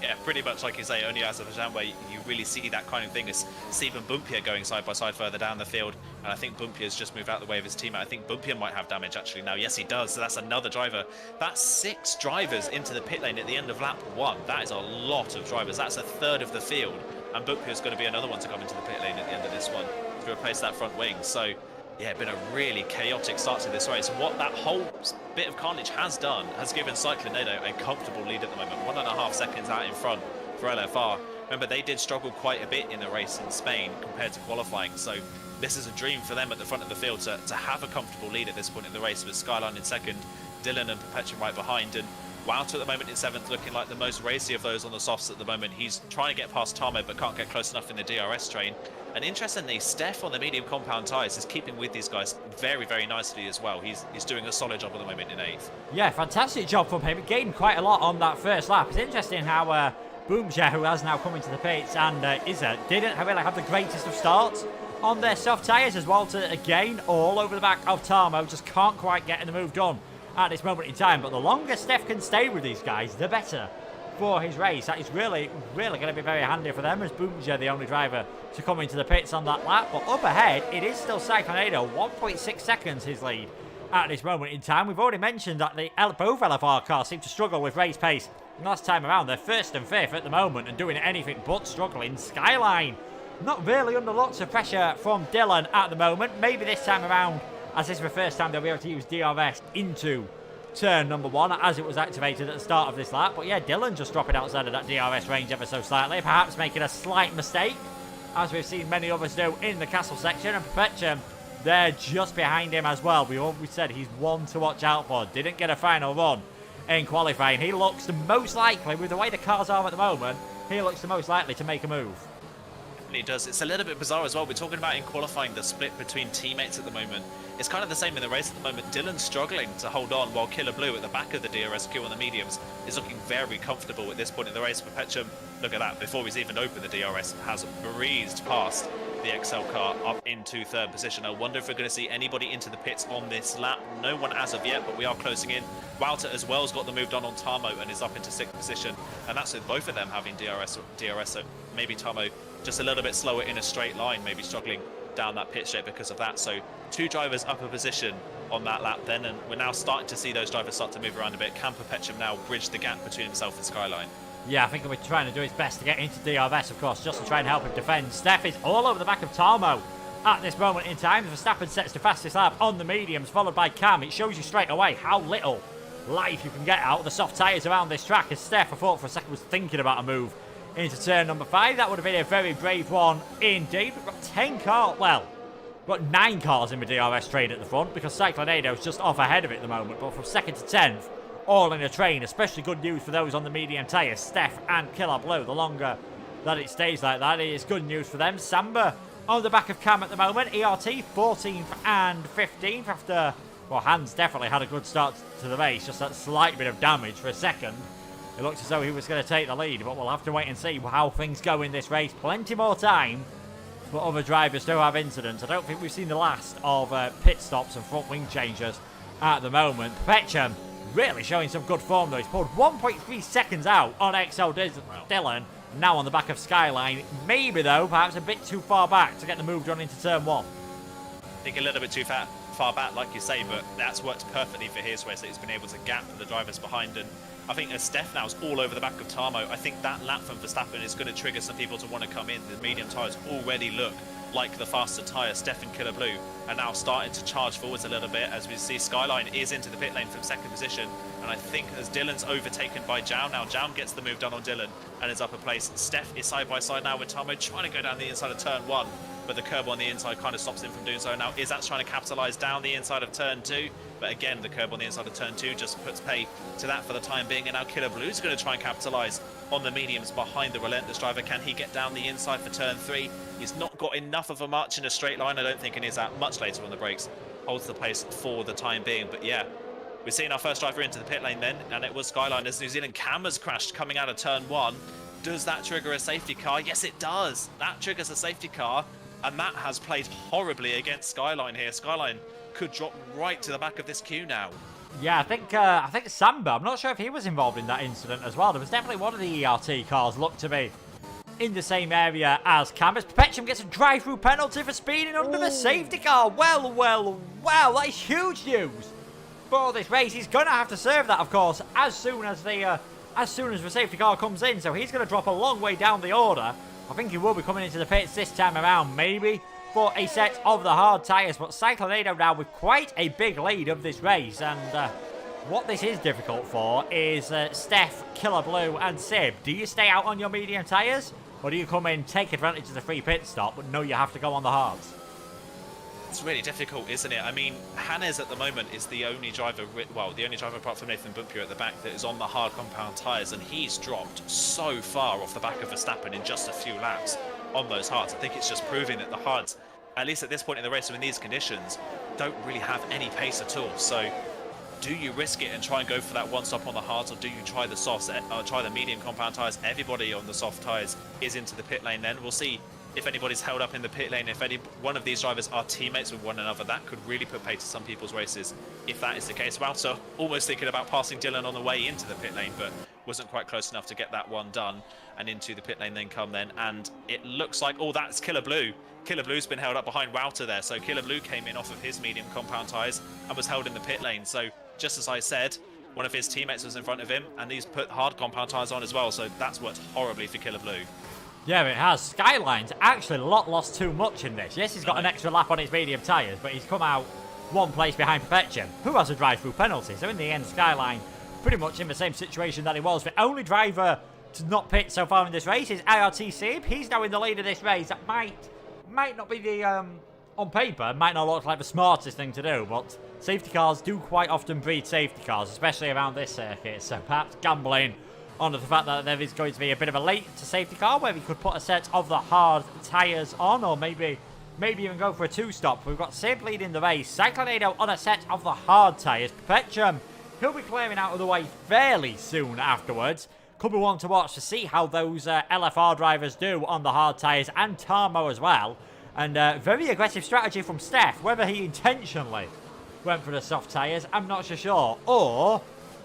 Yeah, pretty much like you say, only Azerbaijan where you really see that kind of thing. Is Steve and Bumpia going side by side further down the field, and I think Bumpia's just moved out of the way of his teammate. I think Bumpia might have damage actually now. Yes, he does. So that's another driver. That's 6 drivers into the pit lane at the end of lap 1. That is a lot of drivers. That's a third of the field, and Bumpia's going to be another one to come into the pit lane at the end of this one to replace that front wing. So yeah, been a really chaotic start to this race. What that whole bit of carnage has done has given Cyclonato a comfortable lead at the moment. 1.5 seconds out in front for LFR. Remember, they did struggle quite a bit in the race in Spain compared to qualifying. So this is a dream for them at the front of the field to have a comfortable lead at this point in the race, with Skyline in second, Dylan and Perpetuum right behind. And Wouter at the moment in 7th, looking like the most racy of those on the softs at the moment. He's trying to get past Tamo, but can't get close enough in the DRS train. And interestingly, Steph on the medium compound tyres is keeping with these guys very, very nicely as well. He's doing a solid job at the moment in 8th. Yeah, fantastic job from him. He gained quite a lot on that first lap. It's interesting how Boomja, who has now come into the pits, and Izza didn't really have the greatest of starts on their soft tyres as well. To again, all over the back of Tamo, just can't quite get the move done at this moment in time. But the longer Steph can stay with these guys, the better for his race. That is really, really going to be very handy for them, as Boomja, the only driver to come into the pits on that lap. But up ahead, it is still Cyclonato, 1.6 seconds his lead at this moment in time. We've already mentioned that both LFR cars seem to struggle with race pace. And last time around, they're 1st and 5th at the moment and doing anything but struggling. Skyline, not really under lots of pressure from Dylan at the moment. Maybe this time around, as this is the first time they'll be able to use DRS into turn number 1, as it was activated at the start of this lap. But yeah, Dylan just dropping outside of that DRS range ever so slightly, perhaps making a slight mistake, as we've seen many others do in the castle section. And Perpetuum, they're just behind him as well. We always said he's one to watch out for. Didn't get a final run in qualifying. He looks the most likely, with the way the cars are at the moment, he looks the most likely to make a move. He does. It's a little bit bizarre as well. We're talking about in qualifying the split between teammates at the moment. It's kind of the same in the race at the moment. Dylan's struggling to hold on, while Killer Blue at the back of the DRS queue on the mediums is looking very comfortable at this point in the race. Perpetuum, look at that, before he's even opened the DRS, has breezed past the XL car up into 3rd position. I wonder if we're going to see anybody into the pits on this lap. No one as of yet, but we are closing in. Wouter as well has got the move done on Tamo and is up into 6th position, and that's with both of them having DRS, so maybe Tamo just a little bit slower in a straight line, maybe struggling down that pit straight because of that. So 2 drivers up a position on that lap then, and we're now starting to see those drivers start to move around a bit. Can Perpetuum now bridge the gap between himself and Skyline? Yeah, I think we're trying to do his best to get into DRS, of course, just to try and help him defend. Steph is all over the back of Tamo at this moment in time. Verstappen sets the fastest lap on the mediums, followed by Cam. It shows you straight away how little life you can get out of the soft tyres around this track, as Steph, I thought for a second, was thinking about a move into turn number 5. That would have been a very brave one indeed. We've got 10 cars, well, we've got 9 cars in the DRS train at the front, because Cyclonado's just off ahead of it at the moment. But from 2nd to 10th, all in a train. Especially good news for those on the medium tyres, Steph and Killer Blue. The longer that it stays like that, it is good news for them. Samba on the back of Cam at the moment. ERT 14th and 15th after, well, Hans definitely had a good start to the race. Just that slight bit of damage for a second. It looks as though he was going to take the lead, but we'll have to wait and see how things go in this race. Plenty more time for other drivers to have incidents. I don't think we've seen the last of pit stops and front wing changes at the moment. Perpetuum really showing some good form though. He's pulled 1.3 seconds out on XL Dylan, now on the back of Skyline. Maybe though, perhaps a bit too far back to get the move done into turn 1. I think a little bit too far back, like you say, but that's worked perfectly for his race, that he's been able to gap the drivers behind. And I think as Steph now is all over the back of Tarmo, I think that lap from Verstappen is going to trigger some people to want to come in. The medium tyres already look like the faster tyres. Steph and Killer Blue are now starting to charge forwards a little bit, as we see Skyline is into the pit lane from second position. And I think as Dylan's overtaken by Zhao, now Zhao gets the move done on Dylan and is up a place. Steph is side by side now with Tarmo, trying to go down the inside of turn 1. But the curb on the inside kind of stops him from doing so. Now, Izat's trying to capitalise down the inside of turn 2. But again, the curb on the inside of turn 2 just puts pay to that for the time being. And now Killer Blue's going to try and capitalise on the mediums behind the relentless driver. Can he get down the inside for turn 3? He's not got enough of a march in a straight line, I don't think, and Izat much later on the brakes holds the place for the time being. But yeah, we're seeing our first driver into the pit lane then, and it was Skyline as New Zealand cameras crashed coming out of turn 1. Does that trigger a safety car? Yes, it does. That triggers a safety car. And that has played horribly against Skyline here. Skyline could drop right to the back of this queue now. Yeah, I think Samba, I'm not sure if he was involved in that incident as well. There was definitely one of the ERT cars looked to be in the same area as Campus. Perpetuum gets a drive-through penalty for speeding under the safety car. Well, that is huge news for this race. He's going to have to serve that, of course, as soon as the safety car comes in. So he's going to drop a long way down the order. I think he will be coming into the pits this time around, maybe for a set of the hard tyres. But Cyclonado now with quite a big lead of this race. And what this is difficult for is Steph, Killer Blue and Sib. Do you stay out on your medium tyres? Or do you come in, take advantage of the free pit stop, but know you have to go on the hards? It's really difficult, isn't it? I mean, Hannes at the moment is the only driver, well, the only driver apart from Nathan Bumpier at the back that is on the hard compound tyres, and he's dropped so far off the back of Verstappen in just a few laps on those hards. I think it's just proving that the hards, at least at this point in the race in these conditions, don't really have any pace at all. So do you risk it and try and go for that one stop on the hards, or do you try the softs, or try the medium compound tyres? Everybody on the soft tyres is into the pit lane then. We'll see if anybody's held up in the pit lane, if any one of these drivers are teammates with one another. That could really put pay to some people's races if that is the case. Wouter almost thinking about passing Dylan on the way into the pit lane, but wasn't quite close enough to get that one done. And into the pit lane then come then, and it looks like, oh, that's Killer Blue. Killer Blue's been held up behind Wouter there, so Killer Blue came in off of his medium compound tyres and was held in the pit lane. So just as I said, one of his teammates was in front of him, and he's put hard compound tyres on as well, so that's worked horribly for Killer Blue. Yeah, it has. Skyline's actually not lost too much in this. Yes, he's got an extra lap on his medium tyres, but he's come out one place behind Perpetuum, who has a drive-through penalty. So in the end, Skyline pretty much in the same situation that he was. The only driver to not pit so far in this race is LRTV. He's now in the lead of this race. That might not be the, on paper, might not look like the smartest thing to do, but safety cars do quite often breed safety cars, especially around this circuit. So perhaps gambling on the fact that there is going to be a bit of a late to safety car where we could put a set of the hard tyres on, or maybe even go for a two-stop. We've got Sib leading the race, Cyclonado on a set of the hard tyres. Perpetuum, he'll be clearing out of the way fairly soon afterwards. Could be one to watch to see how those LFR drivers do on the hard tyres, and Tarmo as well. And very aggressive strategy from Steph. Whether he intentionally went for the soft tyres, I'm not so sure. Or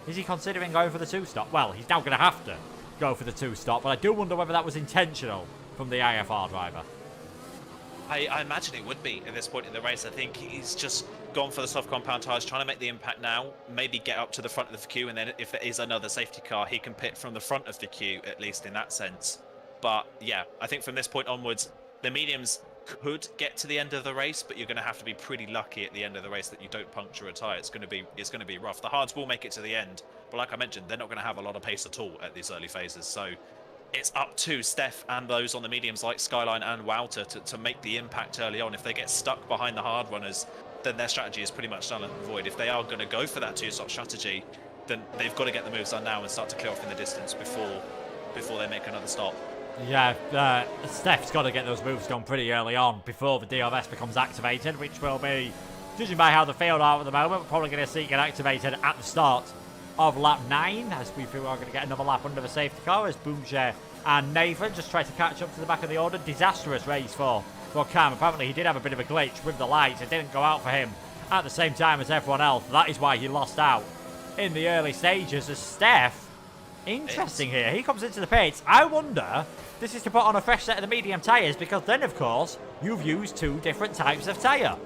is he considering going for the two-stop? Well, he's now going to have to go for the two-stop, but I do wonder whether that was intentional from the IFR driver. I imagine it would be at this point in the race. I think he's just gone for the soft compound tyres, trying to make the impact now, maybe get up to the front of the queue, and then if there is another safety car, he can pit from the front of the queue, at least in that sense. But yeah, I think from this point onwards, the mediums could get to the end of the race, but you're going to have to be pretty lucky at the end of the race that you don't puncture a tyre. It's going to be rough. The hards will make it to the end, but like I mentioned, they're not going to have a lot of pace at all at these early phases. So it's up to Steph and those on the mediums like Skyline and Wouter to make the impact early on. If they get stuck behind the hard runners, then their strategy is pretty much null and void. If they are going to go for that two-stop strategy, then they've got to get the moves done now and start to clear off in the distance before they make another stop. Yeah, Steph's got to get those moves done pretty early on before the DRS becomes activated, which will be, judging by how the field are at the moment, we're probably going to see it get activated at the start of lap 9, as we feel we're going to get another lap under the safety car as Boomshare and Nathan just try to catch up to the back of the order. Disastrous race for Cam. Apparently he did have a bit of a glitch with the lights. It didn't go out for him at the same time as everyone else. That is why he lost out in the early stages as Steph. Interesting here. He comes into the pits. I wonder, this is to put on a fresh set of the medium tyres, because then, of course, you've used 2 different types of tyre.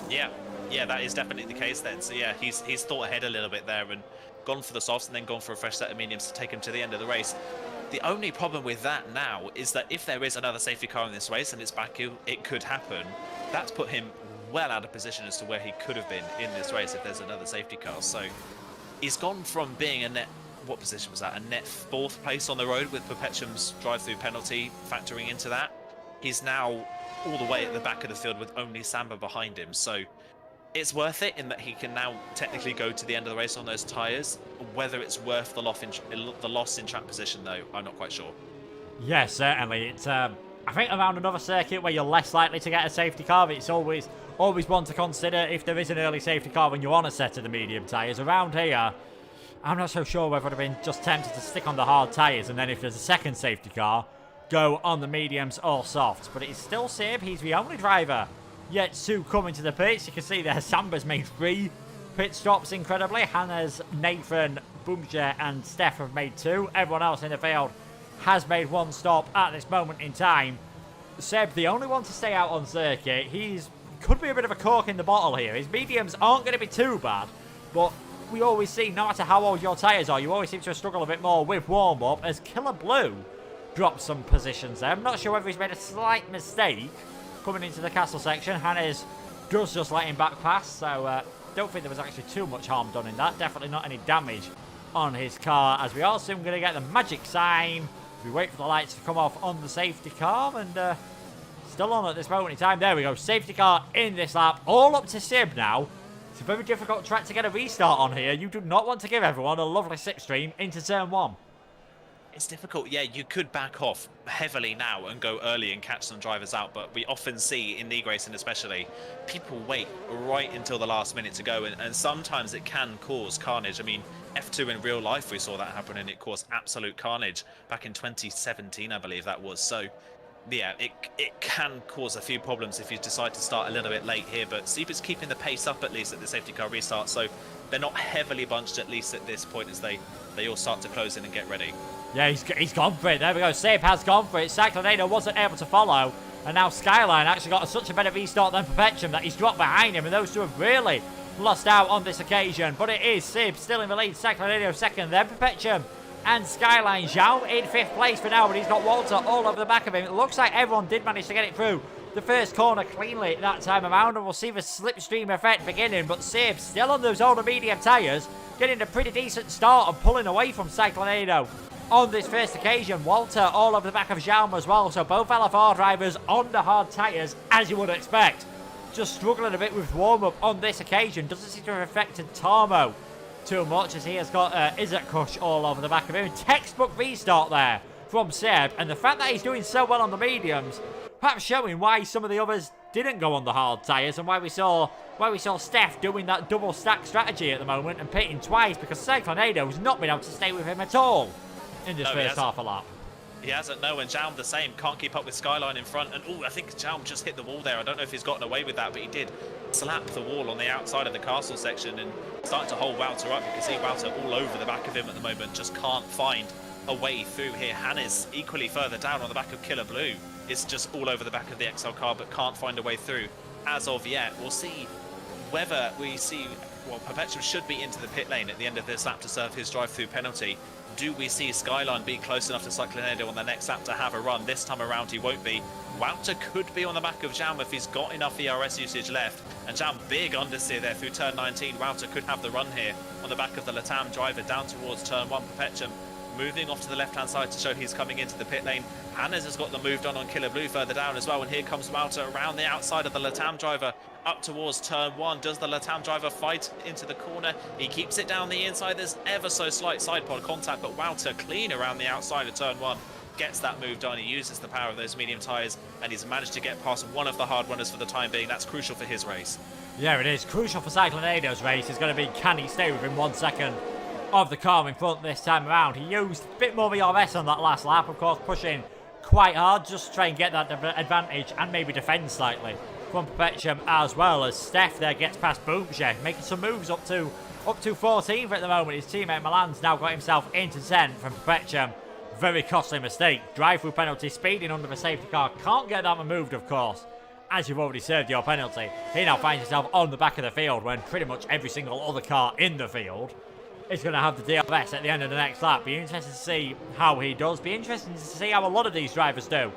Yeah, that is definitely the case then. So yeah, he's thought ahead a little bit there and gone for the softs and then gone for a fresh set of mediums to take him to the end of the race. The only problem with that now is that if there is another safety car in this race, and it's Baku, it could happen. That's put him well out of position as to where he could have been in this race if there's another safety car. So he's gone from being a net, what position was that? A net 4th place on the road with Perpetuum's drive-through penalty factoring into that. He's now all the way at the back of the field with only Samba behind him. So it's worth it in that he can now technically go to the end of the race on those tyres. Whether it's worth the loss in track position, though, I'm not quite sure. Yeah, certainly. It's I think around another circuit where you're less likely to get a safety car, it's always one to consider if there is an early safety car when you're on a set of the medium tyres. Around here, I'm not so sure whether I'd have been just tempted to stick on the hard tyres, and then if there's a second safety car, go on the mediums or softs. But it's still Sib. He's the only driver yet to come into the pits. You can see there Samba's made 3 pit stops incredibly. Hannah's, Nathan, Boomja and Steph have made 2. Everyone else in the field has made 1 stop at this moment in time. Seb, the only one to stay out on circuit. Could be a bit of a cork in the bottle here. His mediums aren't going to be too bad, but we always see, no matter how old your tyres are, you always seem to struggle a bit more with warm-up, as Killer Blue drops some positions there. I'm not sure whether he's made a slight mistake coming into the castle section. Hannes does just let him back pass, so don't think there was actually too much harm done in that. Definitely not any damage on his car, as we are soon going to get the magic sign. We wait for the lights to come off on the safety car, and still on at this moment in time. There we go, safety car in this lap, all up to Sib now. It's a very difficult track to get a restart on here. You do not want to give everyone a lovely slipstream into turn 1. It's difficult. Yeah, you could back off heavily now and go early and catch some drivers out, but we often see in league racing especially, people wait right until the last minute to go, and sometimes it can cause carnage. I mean, F2 in real life, we saw that happen, and it caused absolute carnage back in 2017, I believe that was. So yeah, it can cause a few problems if you decide to start a little bit late here, but Seabert's keeping the pace up at least at the safety car restart, so they're not heavily bunched at least at this point as they all start to close in and get ready. Yeah, he's gone for it. There we go. Sib has gone for it. Cyclonado wasn't able to follow, and now Skyline actually got such a better restart than Perpetuum that he's dropped behind him, and those two have really lost out on this occasion. But it is Sib still in the lead. Cyclonado second, then Perpetuum and Skyline. Zhao in 5th place for now, but he's got Walter all over the back of him. It looks like everyone did manage to get it through the first corner cleanly that time around, and we'll see the slipstream effect beginning. But Sib still on those older medium tyres, getting a pretty decent start and pulling away from Cyclonado on this first occasion. Walter all over the back of Jaume as well, so both LFR drivers on the hard tyres, as you would expect. Just struggling a bit with warm-up on this occasion. Doesn't seem to have affected Tarmo too much, as he has got Isaac Kush all over the back of him. Textbook restart there from Seb, and the fact that he's doing so well on the mediums, perhaps showing why some of the others didn't go on the hard tyres, and why we saw Steph doing that double stack strategy at the moment and pitting twice, because Cyclonado's not been able to stay with him at all in this first half a lap. He hasn't, no, and Jaume the same, can't keep up with Skyline in front, and I think Jaume just hit the wall there. I don't know if he's gotten away with that, but he did slap the wall on the outside of the castle section and starting to hold Wouter up. You can see Wouter all over the back of him at the moment, just can't find a way through here. Hannah's equally further down on the back of Killer Blue. It's just all over the back of the XL car, but can't find a way through as of yet. We'll see whether we see, well, Perpetuum should be into the pit lane at the end of this lap to serve his drive-through penalty. Do we see Skyline be close enough to Cyclonado on the next lap to have a run? This time around he won't be. Wouter could be on the back of Jaume if he's got enough ERS usage left. And Jaume, big understeer there through turn 19. Wouter could have the run here on the back of the Latam driver down towards turn 1. Perpetuum moving off to the left-hand side to show he's coming into the pit lane. Hannes has got the move done on Killer Blue further down as well. And here comes Wouter around the outside of the Latam driver up towards turn 1. Does the Latam driver fight into the corner? He keeps it down the inside. There's ever so slight side pod contact, but Wouter clean around the outside of turn 1. Gets that move done. He uses the power of those medium tyres, and he's managed to get past one of the hard runners for the time being. That's crucial for his race. Yeah, it is. Crucial for Cyclonado's race is going to be, can he stay within 1 second of the car in front this time around? He used a bit more ERS on that last lap, of course, pushing quite hard just to try and get that advantage and maybe defend slightly from Perpetuum as well, as Steph there gets past Boomshe, making some moves up to 14th at the moment. His teammate Milan's now got himself into 10th from Perpetuum. Very costly mistake. Drive-through penalty, speeding under the safety car. Can't get that removed, of course, as you've already served your penalty. He now finds himself on the back of the field when pretty much every single other car in the field is going to have the DRS at the end of the next lap. Be interested to see how he does. Be interesting to see how a lot of these drivers do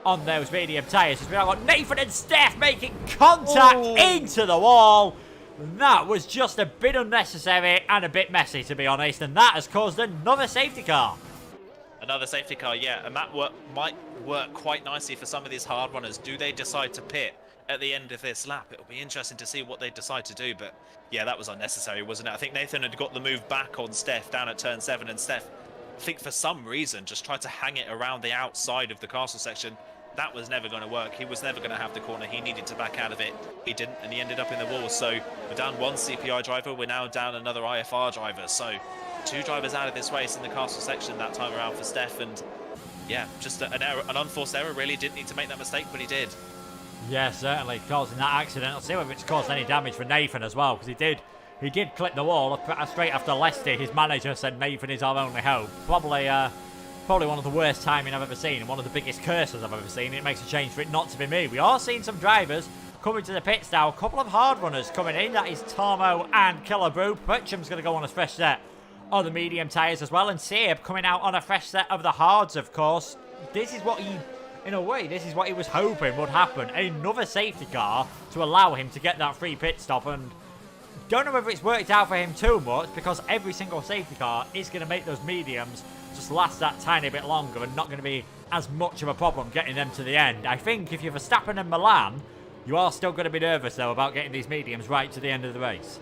on those medium tyres. We've now got Nathan and Steph making contact into the wall. That was just a bit unnecessary and a bit messy, to be honest, and that has caused another safety car. Another safety car, yeah, and that might work quite nicely for some of these hard runners. Do they decide to pit at the end of this lap? It'll be interesting to see what they decide to do, but yeah, that was unnecessary, wasn't it? I think Nathan had got the move back on Steph down at turn 7, and Steph, I think for some reason, just tried to hang it around the outside of the castle section. That was never going to work. He was never going to have the corner. He needed to back out of it. He didn't, and he ended up in the wall. So we're down one CPI driver. We're now down another IFR driver. So 2 drivers out of this race in the castle section that time around for Steph. And yeah, just an error, an unforced error, really. Didn't need to make that mistake, but he did. Yeah, certainly causing that accident. I'll see whether it's caused any damage for Nathan as well, because he did clip the wall straight after Lesty. His manager said Nathan is our only hope. Probably one of the worst timing I've ever seen, and one of the biggest curses I've ever seen. It makes a change for it not to be me. We are seeing some drivers coming to the pits now. A couple of hard runners coming in. That is Tarmo and Killer Brew. Perpetuum's going to go on a fresh set of the medium tyres as well. And Seab coming out on a fresh set of the hards, of course. This is what he, in a way, this is what he was hoping would happen. Another safety car to allow him to get that free pit stop. And don't know whether it's worked out for him too much, because every single safety car is going to make those mediums just last that tiny bit longer and not going to be as much of a problem getting them to the end. I think if you're Verstappen and Milan, you are still going to be nervous, though, about getting these mediums right to the end of the race.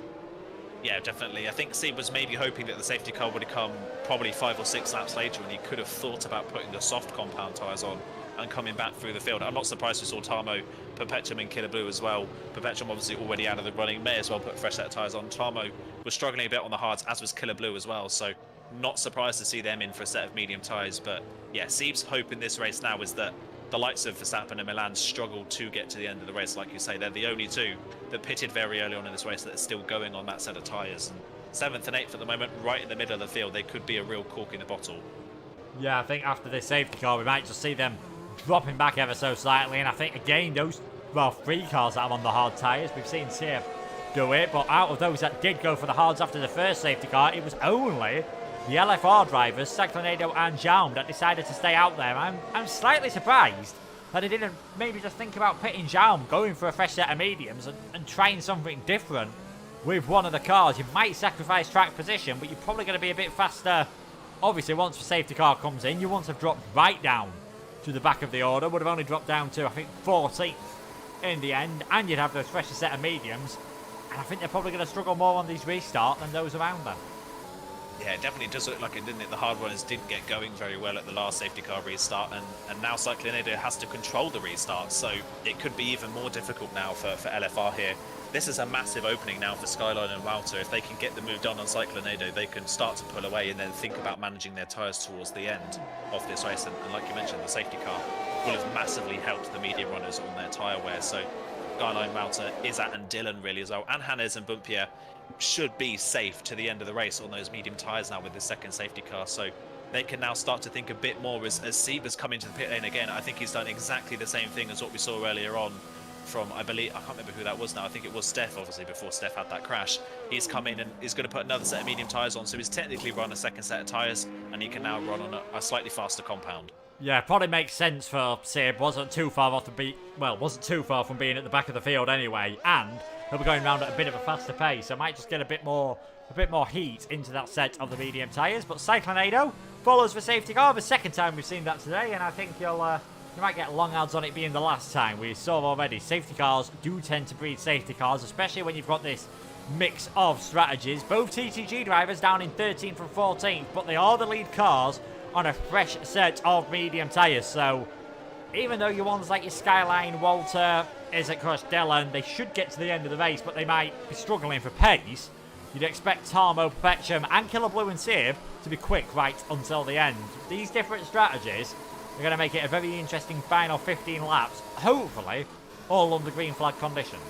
Yeah, definitely. I think Steve was maybe hoping that the safety car would have come probably 5 or 6 laps later, and he could have thought about putting the soft compound tyres on and coming back through the field. I'm not surprised we saw Tarmo, Perpetuum and Killer Blue as well. Perpetuum obviously already out of the running, may as well put a fresh set of tyres on. Tarmo was struggling a bit on the hards, as was Killer Blue as well, so not surprised to see them in for a set of medium tyres. But yeah, Sieb's hope in this race now is that the likes of Verstappen and Milan struggle to get to the end of the race. Like you say, they're the only 2 that pitted very early on in this race that are still going on that set of tyres. And 7th and 8th at the moment, right in the middle of the field. They could be a real cork in the bottle. Yeah, I think after this safety car, we might just see them dropping back ever so slightly. And I think, again, those, 3 cars that are on the hard tyres, we've seen Sieb do it. But out of those that did go for the hards after the first safety car, it was only the LFR drivers, Saclanado and Jaum, that decided to stay out there. I'm slightly surprised that they didn't maybe just think about pitting Jaum, going for a fresh set of mediums and trying something different with one of the cars. You might sacrifice track position, but you're probably going to be a bit faster. Obviously, once the safety car comes in, you want to have dropped right down to the back of the order. Would have only dropped down to, I think, 14th in the end, and you'd have those fresher set of mediums. And I think they're probably going to struggle more on these restart than those around them. Yeah, it definitely does look like it, didn't it? The hard runners didn't get going very well at the last safety car restart, and now Cyclonator has to control the restart, so it could be even more difficult now for LFR here. This is a massive opening now for Skyline and Walter. If they can get the move done on Cyclonator, they can start to pull away and then think about managing their tyres towards the end of this race. And like you mentioned, the safety car will have massively helped the medium runners on their tyre wear. So Skyline, Walter, Izat and Dylan really as well, and Hannes and Bumpier should be safe to the end of the race on those medium tyres now with the second safety car. So they can now start to think a bit more as Sieber's come into the pit lane again. I think he's done exactly the same thing as what we saw earlier on from, I can't remember who that was now. I think it was Steph, obviously, before Steph had that crash. He's come in and is going to put another set of medium tyres on, so he's technically run a second set of tyres, and he can now run on a slightly faster compound. Yeah, probably makes sense for Sib. Wasn't too far from being at the back of the field anyway, and he'll be going around at a bit of a faster pace, so might just get a bit more heat into that set of the medium tyres. But Cyclonado follows for safety car, the second time we've seen that today, and I think you might get long odds on it being the last time. We saw already, safety cars do tend to breed safety cars, especially when you've got this mix of strategies. Both TTG drivers down in 13th and 14th, but they are the lead cars on a fresh set of medium tyres. So even though your ones like your Skyline, Walter, Isaac Crush, Dylan, they should get to the end of the race, but they might be struggling for pace. You'd expect Tarmo, Perpetuum and Killer Blue and Sib to be quick right until the end. These different strategies are going to make it a very interesting final 15 laps, hopefully all under green flag conditions.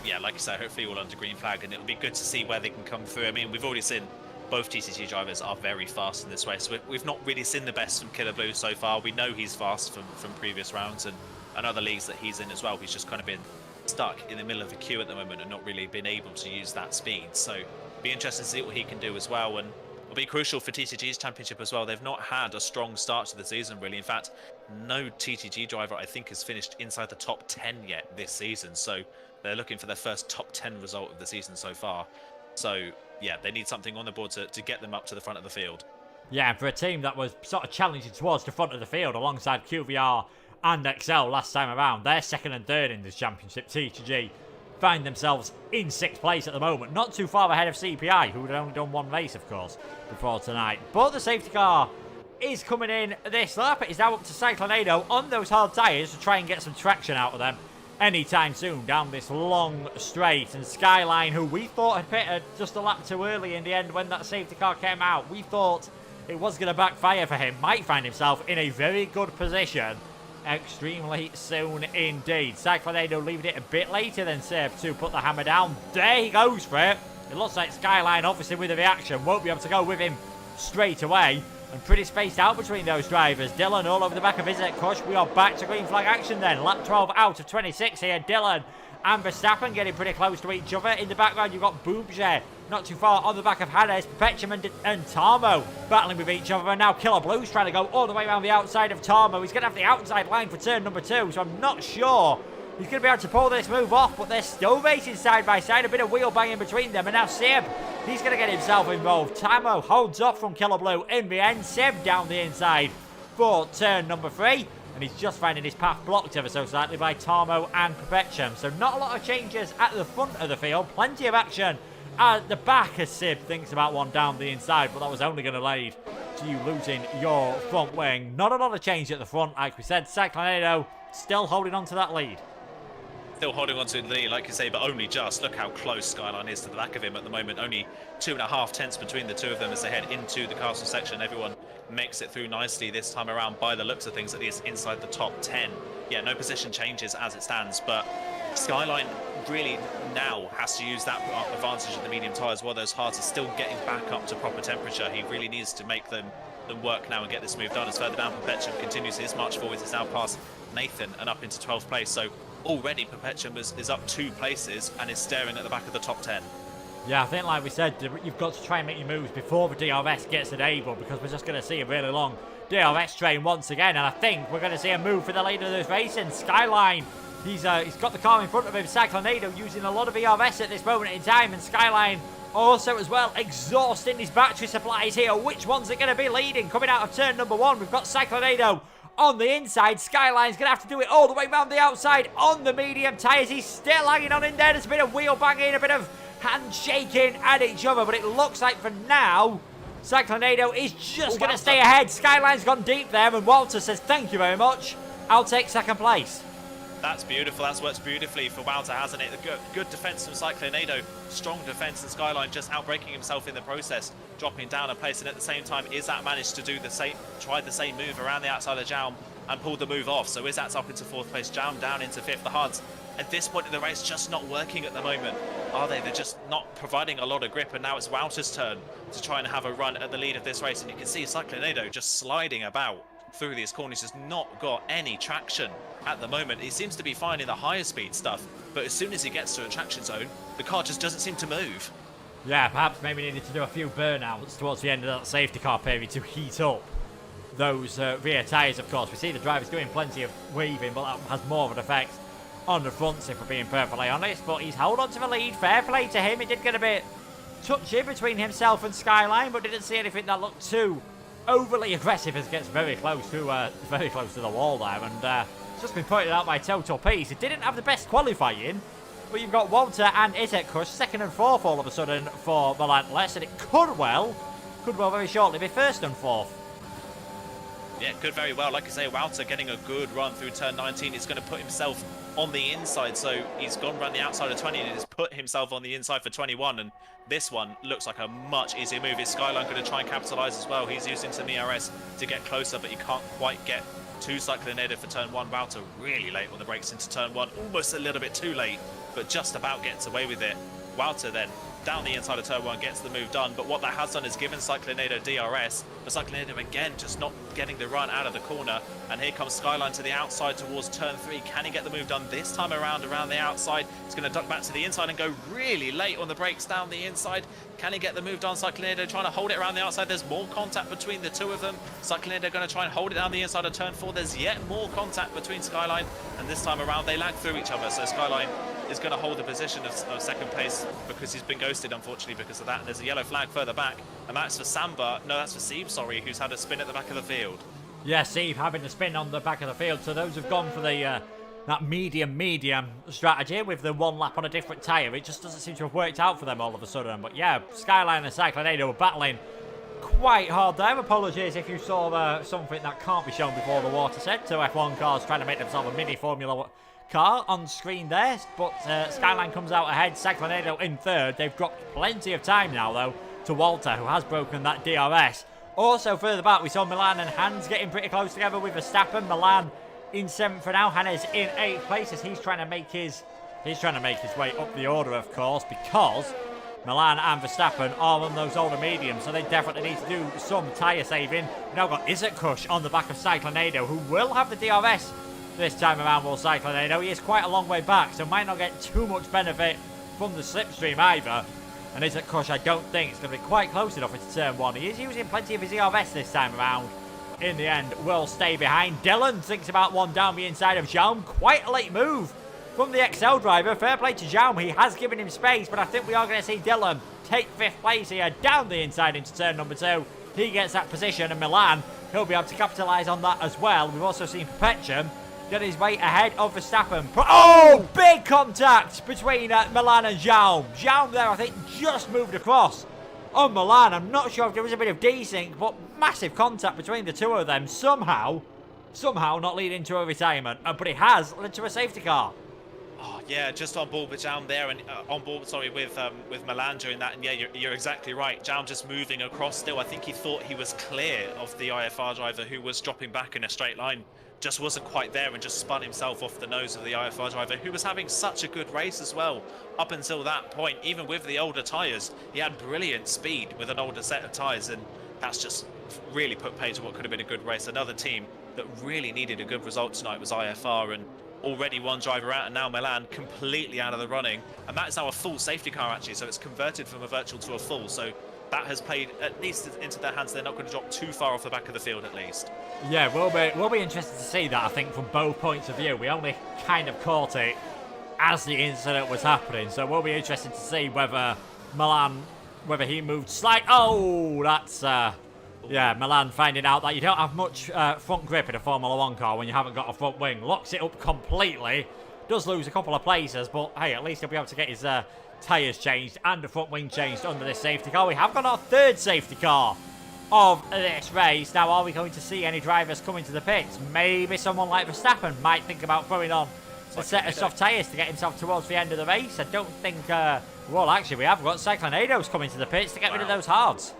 Yeah, like you say, hopefully all under green flag, and it'll be good to see where they can come through. I mean, we've already seen both TTG drivers are very fast in this race. We've not really seen the best from Killer Blue so far. We know he's fast from previous rounds and other leagues that he's in as well. He's just kind of been stuck in the middle of the queue at the moment and not really been able to use that speed. So be interesting to see what he can do as well, and it'll be crucial for TTG's championship as well. They've not had a strong start to the season, really. In fact, no TTG driver, I think, has finished inside the top 10 yet this season. So they're looking for their first top 10 result of the season so far. So, yeah, they need something on the board to get them up to the front of the field. Yeah, and for a team that was sort of challenging towards the front of the field alongside QVR and XL last time around, they're second and third in this championship. TTG find themselves in 6th place at the moment, not too far ahead of CPI, who had only done one race, of course, before tonight. But the safety car is coming in this lap. It is now up to Cyclonado on those hard tyres to try and get some traction out of them anytime soon down this long straight. And Skyline, who we thought had pitted just a lap too early in the end when that safety car came out, we thought it was going to backfire for him, might find himself in a very good position extremely soon indeed. Cyclonado leaving it a bit later than Seb to put the hammer down. There he goes for it. It looks like Skyline, obviously with the reaction, won't be able to go with him straight away. And pretty spaced out between those drivers. Dylan all over the back of Isaac Kush. We are back to green flag action then. Lap 12 out of 26 here. Dylan and Verstappen getting pretty close to each other. In the background, you've got Boobshe not too far on the back of Hades. Perpetuum and Tarmo battling with each other. And now Killer Blue's trying to go all the way around the outside of Tarmo. He's going to have the outside line for turn number 2. So I'm not sure he's going to be able to pull this move off. But they're still racing side by side. A bit of wheel banging between them. And now Sib, he's going to get himself involved. Tarmo holds off from Killer Blue. In the end, Sib down the inside for turn number 3. And he's just finding his path blocked ever so slightly by Tarmo and Perpetuum. So not a lot of changes at the front of the field. Plenty of action at the back as Sib thinks about one down the inside. But that was only going to lead to you losing your front wing. Not a lot of change at the front, like we said. Cyclonado still holding on to that lead. Still holding on to the lead, like you say, but only just. Look how close Skyline is to the back of him at the moment. Only 2.5 tenths between the two of them as they head into the castle section. Everyone makes it through nicely this time around by the looks of things, at least inside the top 10. Yeah, no position changes as it stands, but Skyline really now has to use that advantage of the medium tyres while those hards are still getting back up to proper temperature. He really needs to make them work now and get this move done. As further down, Perpetuum continues his march forwards. It's now past Nathan and up into 12th place. So already Perpetuum is up 2 places and is staring at the back of the top 10. Yeah, I think like we said, you've got to try and make your moves before the DRS gets enabled, because we're just going to see a really long DRS train once again. And I think we're going to see a move for the leader of this race. And Skyline, he's got the car in front of him. Cyclonado using a lot of ERS at this moment in time. And Skyline also as well exhausting his battery supplies here. Which one's it going to be leading? Coming out of turn number 1, we've got Cyclonado on the inside. Skyline's going to have to do it all the way around the outside on the medium tyres. He's still hanging on in there. There's a bit of wheel banging, a bit of handshaking at each other, but it looks like for now Cyclonado is just going to stay ahead. Skyline's gone deep there, and Walter says thank you very much, I'll take 2nd place. That's beautiful. That's worked beautifully for Walter, hasn't it? Good defence from Cyclonado. Strong defence, and Skyline just outbreaking himself in the process, dropping down a place. And at the same time, Izat managed to do the same, tried the same move around the outside of Jaum and pulled the move off. So Izat's up into 4th place, Jaum down into 5th. The hards at this point in the race just not working at the moment, are they? They're just not providing a lot of grip, and now it's Walter's turn to try and have a run at the lead of this race. And you can see Cyclonado just sliding about through these corners, just not got any traction at the moment. He seems to be finding the higher speed stuff, but as soon as he gets to a traction zone, the car just doesn't seem to move. Yeah, perhaps maybe needed to do a few burnouts towards the end of that safety car period to heat up those rear tyres, of course. We see the drivers doing plenty of weaving, but that has more of an effect on the fronts, if we're being perfectly honest. But he's held on to the lead. Fair play to him. It did get a bit touchy between himself and Skyline, but didn't see anything that looked too overly aggressive as it gets very close to the wall there. And it's just been pointed out by Total Peace. It didn't have the best qualifying, but you've got Walter and Isaac Kush 2nd and 4th all of a sudden for Relentless, and it could well very shortly be 1st and 4th. Yeah, could very well. Like I say, Wouter getting a good run through turn 19. He's going to put himself on the inside. So he's gone around the outside of 20 and has put himself on the inside for 21. And this one looks like a much easier move. Is Skyline going to try and capitalize as well? He's using some ERS to get closer, but he can't quite get to Cyclonator for turn 1. Wouter really late on the brakes into turn 1. Almost a little bit too late, but just about gets away with it. Wouter then down the inside of turn 1 gets the move done, but what that has done is given Cyclonator DRS, but Cyclonator again just not getting the run out of the corner, and here comes Skyline to the outside towards turn 3. Can he get the move done this time around the outside? He's going to duck back to the inside and go really late on the brakes down the inside. Can he get the move done? Cyclonator trying to hold it around the outside. There's more contact between the two of them. Cyclonator going to try and hold it down the inside of turn 4. There's yet more contact between Skyline, and this time around they lag through each other, so Skyline is going to hold the position of second place because he's been ghosted, unfortunately, because of that. And there's a yellow flag further back, and that's for Samba. No, that's for Sieb, sorry, who's had a spin at the back of the field. Yeah, Sieb having a spin on the back of the field. So those have gone for the that medium strategy with the one lap on a different tyre. It just doesn't seem to have worked out for them all of a sudden. But yeah, Skyline and Cyclonator were battling quite hard there. Apologies if you saw something that can't be shown before the water set. So F1 cars trying to make themselves a mini Formula car on screen there, but Skyline comes out ahead. Cyclonator in third. They've dropped plenty of time now though to Walter, who has broken that DRS. Also further back we saw Milan and Hans getting pretty close together with Verstappen. Milan in 7th for now, Hannes in 8th place as he's trying to make his way up the order, of course, because Milan and Verstappen are on those older mediums, so they definitely need to do some tyre saving. We've now got Kush on the back of Cyclonator, who will have the DRS this time around. Will Cyclonator, he is quite a long way back, so might not get too much benefit from the slipstream either. And Kush, I don't think it's going to be quite close enough into turn 1. He is using plenty of his ERS this time around. In the end, will stay behind. Dylan thinks about one down the inside of Jaume. Quite a late move from the XL driver. Fair play to Jaume. He has given him space, but I think we are going to see Dylan take 5th place here down the inside into turn number 2. He gets that position, and Milan, he'll be able to capitalise on that as well. We've also seen Perpetuum get his way ahead of Verstappen. Oh, big contact between Milan and Jaume. Jaume there, I think, just moved across on Milan. I'm not sure if there was a bit of desync, but massive contact between the two of them. Somehow not leading to a retirement, but it has led to a safety car. Oh, yeah, just on board with Jaume there, and with Milan during that. And yeah, you're exactly right. Jaume just moving across still. I think he thought he was clear of the IFR driver who was dropping back in a straight line. Just wasn't quite there and just spun himself off the nose of the IFR driver, who was having such a good race as well up until that point. Even with the older tyres, he had brilliant speed with an older set of tyres, and that's just really put paid to what could have been a good race. Another team that really needed a good result tonight was IFR, and already one driver out, and now Milan completely out of the running. And that is now a full safety car actually, so it's converted from a virtual to a full. So that has played at least into their hands. They're not going to drop too far off the back of the field at least. Yeah, we'll be interested to see that, I think, from both points of view. We only kind of caught it as the incident was happening, so we'll be interested to see whether Milan, whether he moved slight. Oh, that's yeah, Milan finding out that you don't have much front grip in a Formula 1 car when you haven't got a front wing. Locks it up completely. Does lose a couple of places, but hey, at least he'll be able to get his tyres changed and the front wing changed under this safety car. We have got our third safety car of this race. Now, are we going to see any drivers coming to the pits? Maybe someone like Verstappen might think about throwing on a set of soft tyres to get himself towards the end of the race. I don't think, well, actually, we have got Cyclonados coming to the pits to get rid of those hards.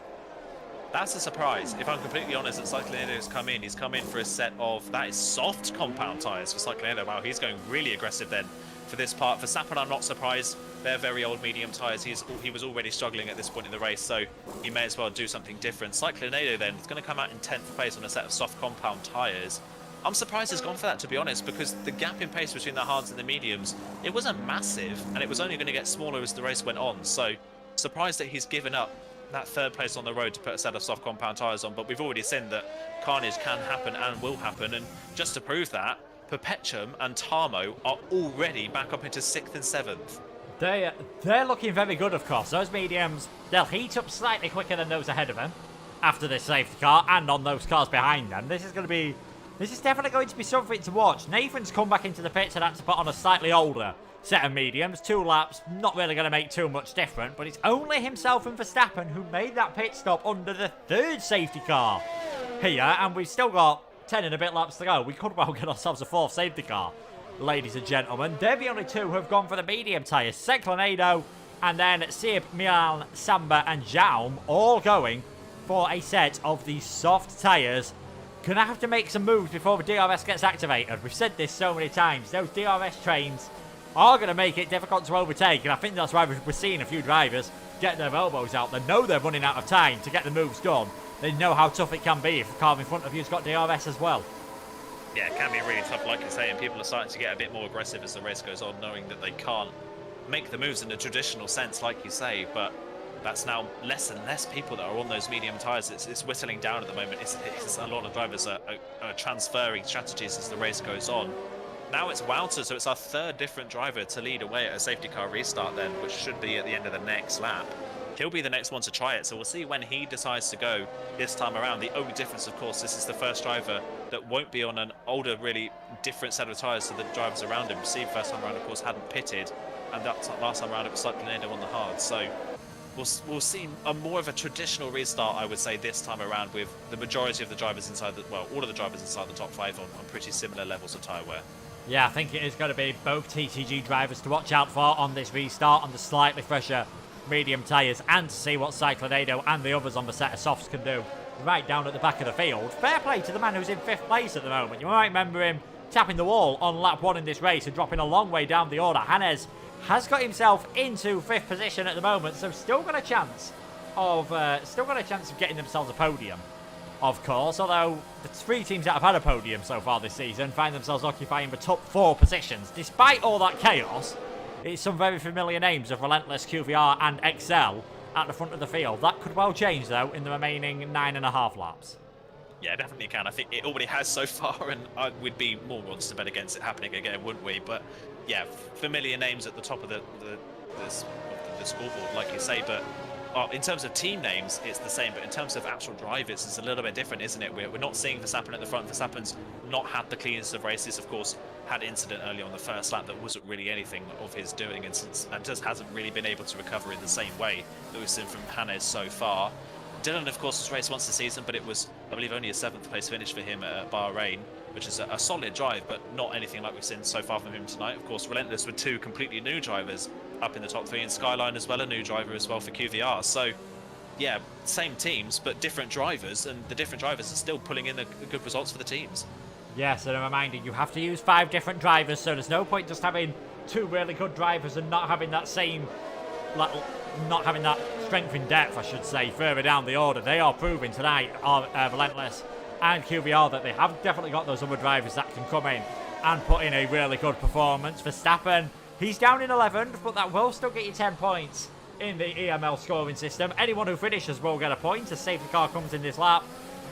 That's a surprise, if I'm completely honest, that Cyclonado's come in. He's come in for a set of, that is soft compound tyres for Cyclonado. Wow, he's going really aggressive then for this part. For Verstappen, I'm not surprised. They're very old medium tyres. He was already struggling at this point in the race, so he may as well do something different. Cyclonado then is going to come out in 10th place on a set of soft compound tyres. I'm surprised he's gone for that, to be honest, because the gap in pace between the hards and the mediums, it wasn't massive, and it was only going to get smaller as the race went on. So surprised that he's given up that third place on the road to put a set of soft compound tyres on. But we've already seen that carnage can happen and will happen, and just to prove that, Perpetuum and Tarmo are already back up into 6th and 7th. They're looking very good, of course. Those mediums, they'll heat up slightly quicker than those ahead of them after this safety car, and on those cars behind them. This is definitely going to be something to watch. Nathan's come back into the pits and had to put on a slightly older set of mediums. 2 laps, not really going to make too much different, but it's only himself and Verstappen who made that pit stop under the third safety car. here, and we've still got 10 and a bit laps to go. We could well get ourselves a 4th safety car, ladies and gentlemen. They're the only 2 who have gone for the medium tyres. Seclinado and then Sib, Milan, Samba and Jaume all going for a set of the soft tyres. Gonna have to make some moves before the DRS gets activated. We've said this so many times. Those DRS trains are going to make it difficult to overtake, and I think that's why we're seeing a few drivers get their elbows out. They know they're running out of time to get the moves done. They know how tough it can be if the car in front of you's got DRS as well. Yeah, it can be really tough, like you say, and people are starting to get a bit more aggressive as the race goes on, knowing that they can't make the moves in the traditional sense, like you say, but that's now less and less people that are on those medium tyres. It's whittling down at the moment. It's a lot of drivers are transferring strategies as the race goes on. Now it's Wouter, so it's our 3rd different driver to lead away at a safety car restart then, which should be at the end of the next lap. He'll be the next one to try it, so we'll see when he decides to go this time around. The only difference, of course, this is the first driver that won't be on an older, really different set of tyres to the drivers around him. Steve, first time around, of course, hadn't pitted, and that last time around it was slightly later on the hard. So we'll see more of a traditional restart, I would say, this time around, with the majority of the drivers inside all of the drivers inside the top 5 on pretty similar levels of tyre wear. Yeah, I think it is going to be both TTG drivers to watch out for on this restart on the slightly fresher medium tyres, and to see what Cyclonado and the others on the set of softs can do right down at the back of the field. Fair play to the man who's in 5th place at the moment. You might remember him tapping the wall on lap 1 in this race and dropping a long way down the order. Hannes has got himself into 5th position at the moment, so still got a chance of getting themselves a podium, of course, although the 3 teams that have had a podium so far this season find themselves occupying the top 4 positions. Despite all that chaos, it's some very familiar names of Relentless, QVR and Excel at the front of the field. That could well change, though, in the remaining 9.5 laps. Yeah, definitely can. I think it already has so far, and we'd be more wants to bet against it happening again, wouldn't we? But yeah, familiar names at the top of the scoreboard, like you say. But in terms of team names, it's the same. But in terms of actual drivers, it's a little bit different, isn't it? We're not seeing Verstappen at the front. Verstappen's not had the cleanest of races, of course. Had an incident early on the first lap that wasn't really anything of his doing, and just hasn't really been able to recover in the same way that we've seen from Hannes so far. Dylan, of course, has raced once this season, but it was, I believe, only a 7th place finish for him at Bahrain, which is a solid drive, but not anything like we've seen so far from him tonight. Of course, Relentless with 2 completely new drivers up in the top 3, and Skyline as well, a new driver as well for QVR. So, yeah, same teams, but different drivers, and the different drivers are still pulling in the good results for the teams. Yes, and a reminder, you have to use 5 different drivers, so there's no point just having 2 really good drivers and not having that same, not having that strength in depth, I should say, further down the order. They are proving tonight, Relentless and QVR, that they have definitely got those other drivers that can come in and put in a really good performance. Verstappen, he's down in 11th, but that will still get you 10 points in the EML scoring system. Anyone who finishes will get a point as safety car comes in this lap.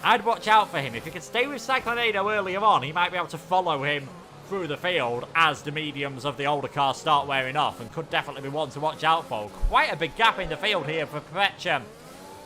I'd watch out for him. If he could stay with Cyclonado earlier on, he might be able to follow him through the field as the mediums of the older cars start wearing off, and could definitely be one to watch out for. Quite a big gap in the field here for Perpetuum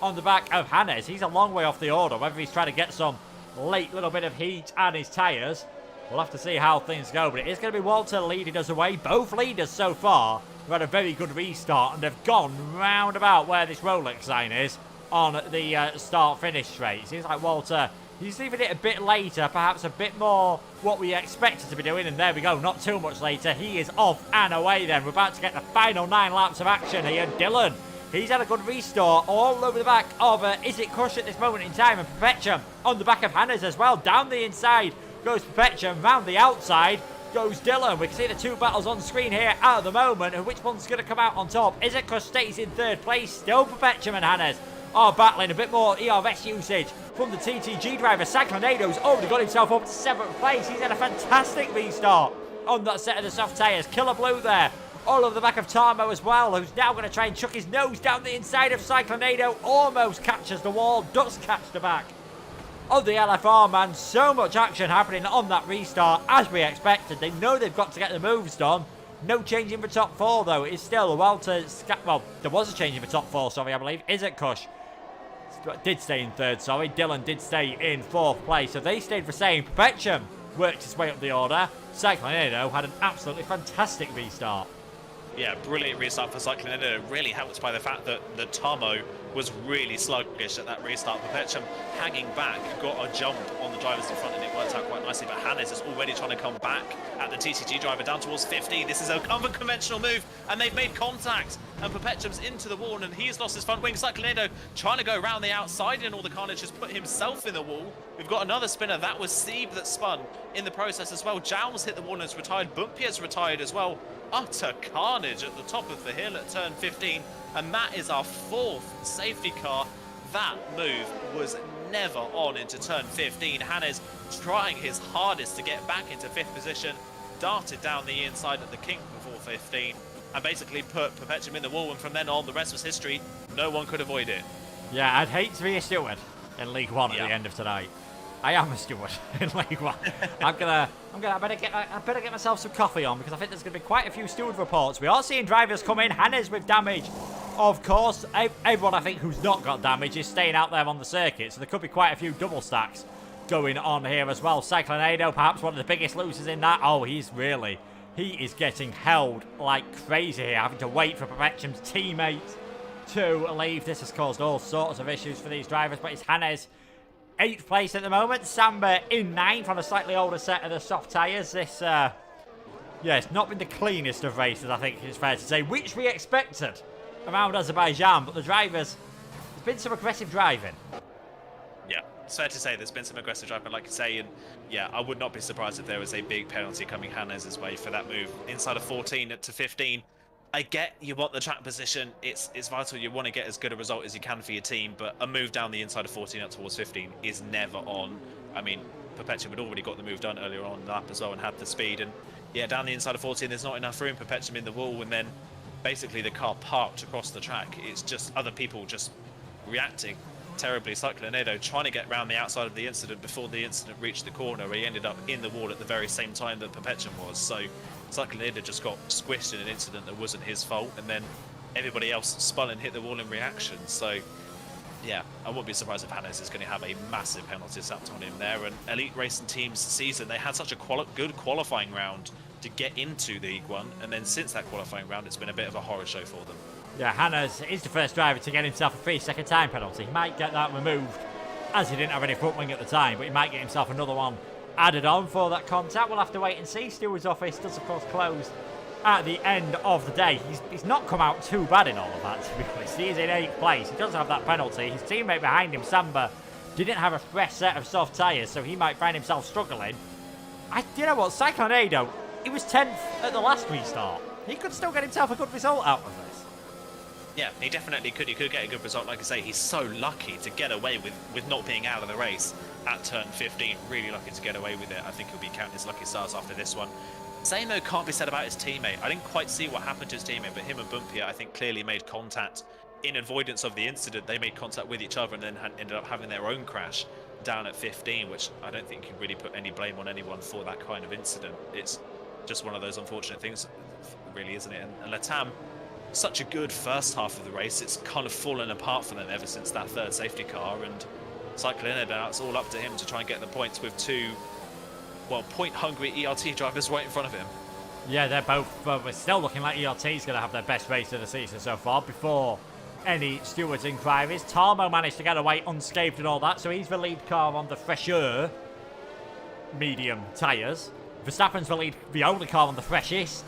on the back of Hannes. He's a long way off the order. Whether he's trying to get some late little bit of heat on his tyres, we'll have to see how things go. But it is going to be Walter leading us away. Both leaders so far have had a very good restart, and they've gone round about where this Rolex sign is on the start-finish straight. Seems like Walter, he's leaving it a bit later, perhaps a bit more what we expected to be doing, and there we go, not too much later. He is off and away then. We're about to get the final 9 laps of action here. Dylan, he's had a good restart all over the back of Is It Kush at this moment in time, and Perpetuum on the back of Hannes as well. Down the inside goes Perpetuum, round the outside goes Dylan. We can see the 2 battles on screen here at the moment, and which one's going to come out on top? Is It Kush stays in 3rd place, still Perpetuum and Hannes are battling. A bit more ERS usage from the TTG driver. Cyclonado's already got himself up to 7th place. He's had a fantastic restart on that set of the soft tyres. Killer Blue there, all over the back of Tarmo as well, who's now going to try and chuck his nose down the inside of Cyclonado. Almost catches the wall, does catch the back of the LFR man. So much action happening on that restart, as we expected. They know they've got to get the moves done. No change in the top 4, though. It's still Walter. Well, there was a change in the top 4, sorry, I believe. Is It Kush did stay in 3rd, sorry. Dylan did stay in 4th place, so they stayed the same. Perpetuum worked his way up the order. Cyclonado had an absolutely fantastic restart. Yeah, brilliant restart for Cycling Edo. Really helped by the fact that Tamo was really sluggish at that restart. Perpetuum hanging back, got a jump on the drivers in front, and it worked out quite nicely. But Hannes is already trying to come back at the TTG driver down towards 50. This is a unconventional move, and they've made contact. And Perpetuum's into the wall, and he's lost his front wing. Cycling Edo trying to go around the outside, and all the carnage has put himself in the wall. We've got another spinner. That was Sieb that spun in the process as well. Jowls hit the wall and has retired. Bumpier's retired as well. Utter carnage at the top of the hill at turn 15, and that is our 4th safety car. That move was never on into turn 15. Hannes trying his hardest to get back into 5th position, darted down the inside at the kink before 15, and basically put Perpetuum in the wall, and from then on the rest was history. No one could avoid it. Yeah, I'd hate to be a steward in League One at the end of tonight. I am a steward in League One. I better get myself some coffee on, because I think there's going to be quite a few steward reports. We are seeing drivers come in. Hannes with damage, of course. Everyone, I think, who's not got damage is staying out there on the circuit, so there could be quite a few double stacks going on here as well. Cycling Edo, perhaps one of the biggest losers in that. Oh, he is getting held like crazy here, having to wait for Perpetuum's teammate to leave. This has caused all sorts of issues for these drivers, but it's Hannes 8th place at the moment. Samba in 9th on a slightly older set of the soft tyres. This, yeah, it's not been the cleanest of races, I think it's fair to say, which we expected around Azerbaijan, but the drivers, there's been some aggressive driving. Yeah, it's fair to say there's been some aggressive driving, like you say, and yeah, I would not be surprised if there was a big penalty coming Hannes' way for that move. Inside of 14 to 15. I get you want the track position, it's vital, you want to get as good a result as you can for your team, but a move down the inside of 14 up towards 15 is never on. I mean, Perpetuum had already got the move done earlier on in the lap as well and had the speed, and yeah, down the inside of 14 there's not enough room. Perpetuum in the wall, and then basically the car parked across the track. It's just other people just reacting terribly. Cycling Edo trying to get around the outside of the incident before the incident reached the corner, where he ended up in the wall at the very same time that Perpetuum was. So Cycling Edo just got squished in an incident that wasn't his fault, and then everybody else spun and hit the wall in reaction. So yeah, I wouldn't be surprised if Hannes is going to have a massive penalty slapped on him there. And Elite Racing Team's season, they had such a good qualifying round to get into League One, and then since that qualifying round it's been a bit of a horror show for them. Yeah, Hannes is the first driver to get himself a 3-second time penalty. He might get that removed, as he didn't have any front wing at the time, but he might get himself another one added on for that contact. We'll have to wait and see. Steward's office does, of course, close at the end of the day. He's not come out too bad in all of that, to be honest. He is in 8th place. He does have that penalty. His teammate behind him, Samba, didn't have a fresh set of soft tyres, so he might find himself struggling. You know what? Cycling Edo, he was 10th at the last restart. He could still get himself a good result out of this. Yeah, he definitely could. He could get a good result. Like I say, he's so lucky to get away with not being out of the race at turn 15. Really lucky to get away with it. I think he'll be counting his lucky stars after this one. Same though can't be said about his teammate. I didn't quite see what happened to his teammate, but him and Bumpier, I think, clearly made contact in avoidance of the incident. They made contact with each other and then ended up having their own crash down at 15, which I don't think you can really put any blame on anyone for that kind of incident. It's just one of those unfortunate things, really, isn't it? And Latam, such a good first half of the race, it's kind of fallen apart for them ever since that third safety car, and Cycling Edo, now it's all up to him to try and get the points with two, well, point-hungry ERT drivers right in front of him. Yeah, they're both, we're still looking like ERT's going to have their best race of the season so far before any stewards' inquiries. Tarmo managed to get away unscathed and all that, so he's the lead car on the fresher medium tyres. Verstappen's the only car on the freshest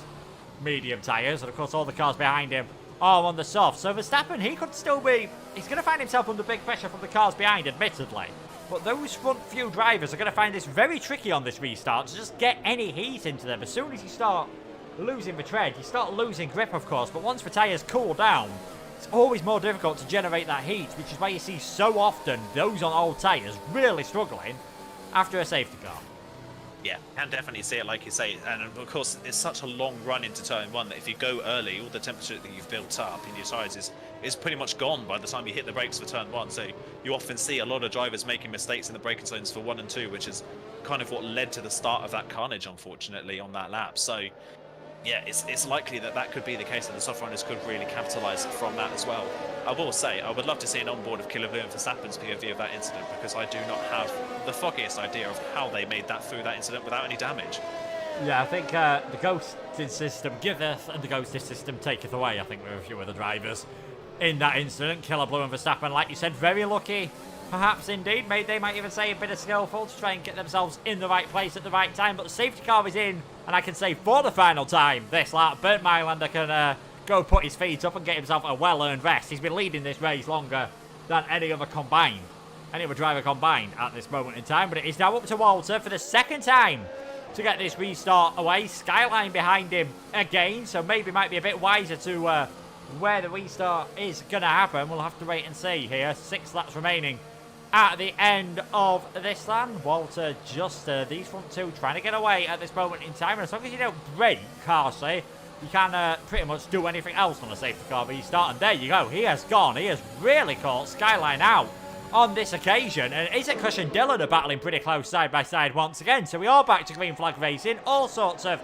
medium tyres, and of course all the cars behind him are on the soft. So Verstappen, he could still be, he's going to find himself under big pressure from the cars behind, admittedly. But those front few drivers are going to find this very tricky on this restart to just get any heat into them. As soon as you start losing the tread, you start losing grip, of course, but once the tyres cool down, it's always more difficult to generate that heat, which is why you see so often those on old tyres really struggling after a safety car. Yeah, can definitely see it, like you say, and of course it's such a long run into turn one that if you go early, all the temperature that you've built up in your tyres is pretty much gone by the time you hit the brakes for turn one. So you often see a lot of drivers making mistakes in the braking zones for 1 and 2, which is kind of what led to the start of that carnage, unfortunately, on that lap. So yeah, it's likely that could be the case, and the soft runners could really capitalise from that as well. I will say, I would love to see an onboard of Killer Blue and Verstappen's POV of that incident, because I do not have the foggiest idea of how they made that through that incident without any damage. Yeah, I think the ghosting system giveth and the ghosting system taketh away, I think, with a few of the drivers in that incident. Killer Blue and Verstappen, like you said, very lucky, perhaps indeed. They might even say a bit of skillful to try and get themselves in the right place at the right time. But the safety car is in, and I can say for the final time this lap, Bernd Mailander can go put his feet up and get himself a well-earned rest. He's been leading this race longer than any other driver combined at this moment in time. But it is now up to Walter for the second time to get this restart away. Skyline behind him again, so maybe might be a bit wiser to where the restart is going to happen. We'll have to wait and see here. 6 laps remaining at the end of this land. Walter just these front two trying to get away at this moment in time. And as long as you don't break, Carsley, you can pretty much do anything else on a safety car restart. And there you go. He has gone. He has really caught Skyline out on this occasion. And Isaac Kush and Dylan are battling pretty close side by side once again. So we are back to green flag racing. All sorts of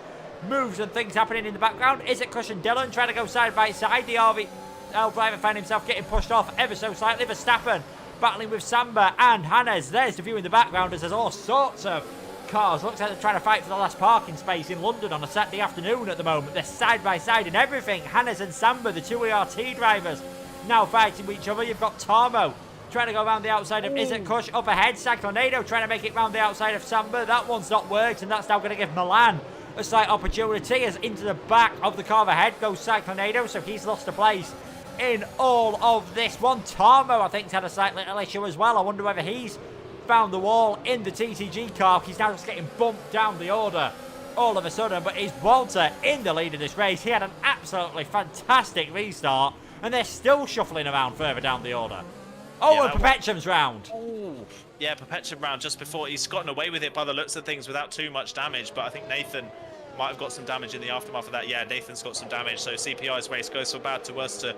moves and things happening in the background. Isaac Kush and Dylan trying to go side by side. The RVL driver found himself getting pushed off ever so slightly. Verstappen battling with Samba and Hannes. There's the view in the background as there's all sorts of cars. Looks like they're trying to fight for the last parking space in London on a Saturday afternoon at the moment. They're side by side and everything. Hannes and Samba, the two ERT drivers, now fighting with each other. You've got Tarmo trying to go around the outside of Isaac Kush. Up ahead, Cyclonado trying to make it round the outside of Samba. That one's not worked, and that's now going to give Milan a slight opportunity as into the back of the car ahead goes Cyclonado, so he's lost a place in all of this one. Tarmo, I think, had a slight little issue as well. I wonder whether he's found the wall in the TTG car. He's now just getting bumped down the order all of a sudden, but is Walter in the lead of this race. He had an absolutely fantastic restart, and they're still shuffling around further down the order. Oh, yeah, and Perpetuum's round. Ooh. Yeah, Perpetuum round just before. He's gotten away with it by the looks of things without too much damage, but I think Nathan might have got some damage in the aftermath of that. Yeah, Nathan's got some damage, so CPI's race goes from bad to worse to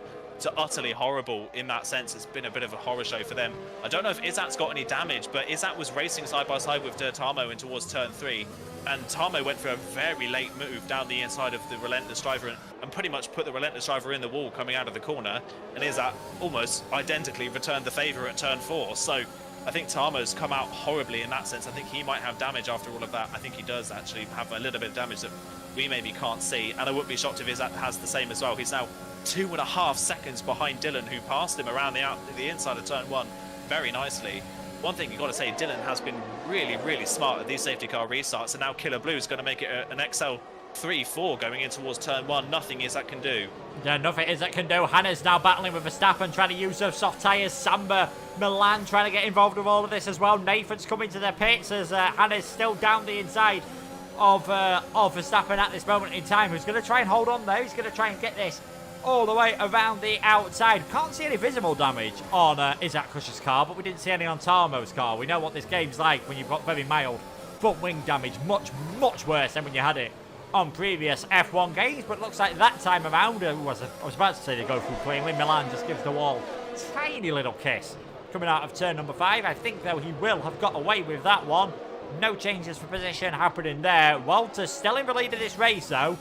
utterly horrible in that sense. It's been a bit of a horror show for them. I don't know if Izzat's got any damage, but Izzat was racing side by side with Tarmo in towards turn 3, and Tarmo went for a very late move down the inside of the Relentless driver and pretty much put the Relentless driver in the wall coming out of the corner, and Izzat almost identically returned the favour at turn 4. So I think Tarmo's come out horribly in that sense. I think he might have damage after all of that. I think he does actually have a little bit of damage that we maybe can't see, and I wouldn't be shocked if Izzat has the same as well. He's now 2.5 seconds behind Dylan, who passed him around the inside of turn 1 very nicely. One thing you've got to say, Dylan has been really, really smart at these safety car restarts, and now Killer Blue is going to make it an XL3-4 going in towards turn 1. Nothing Izzat can do. Yeah, nothing Izzat can do. Hannah's now battling with Verstappen, trying to use those soft tyres. Samba, Milan trying to get involved with all of this as well. Nathan's coming to their pits as Hannah's still down the inside of Verstappen at this moment in time, who's going to try and hold on there. He's going to try and get this all the way around the outside. Can't see any visible damage on Izzat Kush's car, but we didn't see any on Tarmo's car. We know what this game's like when you've got very mild front wing damage. Much, much worse than when you had it on previous F1 games, but it looks like that time around, I was about to say they go through cleanly. Milan just gives the wall a tiny little kiss coming out of turn number 5. I think, though, he will have got away with that one. No changes for position happening there. Walter's still in the lead of this race, though.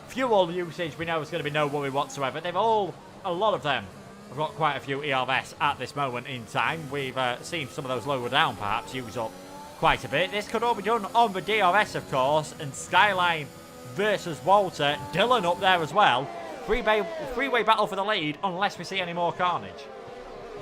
Fuel usage, we know, is going to be no worry whatsoever. A lot of them have got quite a few ERS at this moment in time. We've seen some of those lower down, perhaps, use up quite a bit. This could all be done on the DRS, of course, and Skyline versus Walter. Dylan up there as well. Three-way battle for the lead, unless we see any more carnage.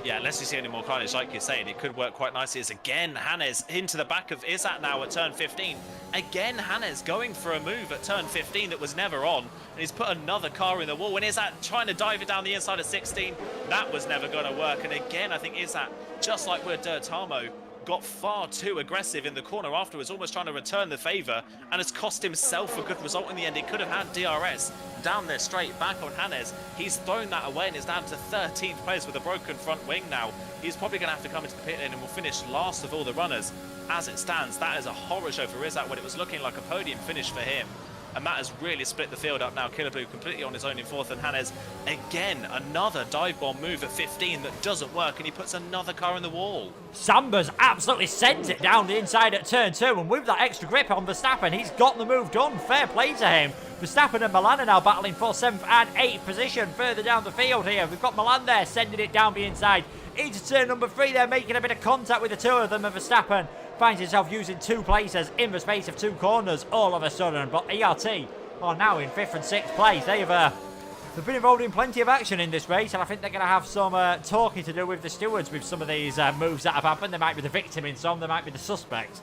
Yeah, unless you see any more carnage, like you're saying, it could work quite nicely. As again, Hannes into the back of Izzat now at turn 15. Again, Hannes going for a move at turn 15 that was never on, and he's put another car in the wall. And Izzat trying to dive it down the inside of 16. That was never going to work. And again, I think Izzat, just like with Tarmo, got far too aggressive in the corner afterwards, almost trying to return the favour, and has cost himself a good result in the end. He could have had DRS down there straight back on Hannes. He's thrown that away and is down to 13th place with a broken front wing now. He's probably going to have to come into the pit lane and will finish last of all the runners. As it stands, that is a horror show for Izzat when it was looking like a podium finish for him. And that has really split the field up now. Killer Blue completely on his own in 4th, and Hannes, again, another dive bomb move at 15 that doesn't work, and he puts another car in the wall. Samba's absolutely sent it down the inside at turn 2, and with that extra grip on Verstappen, he's got the move done. Fair play to him. Verstappen and Milan are now battling for 7th and 8th position further down the field here. We've got Milan there sending it down the inside into turn number 3. They're making a bit of contact with the two of them, and Verstappen finds himself using 2 places in the space of 2 corners all of a sudden. But ERT are now in 5th and 6th place. They've been involved in plenty of action in this race, and I think they're going to have some talking to do with the stewards with some of these moves that have happened. They might be the victim in some, they might be the suspect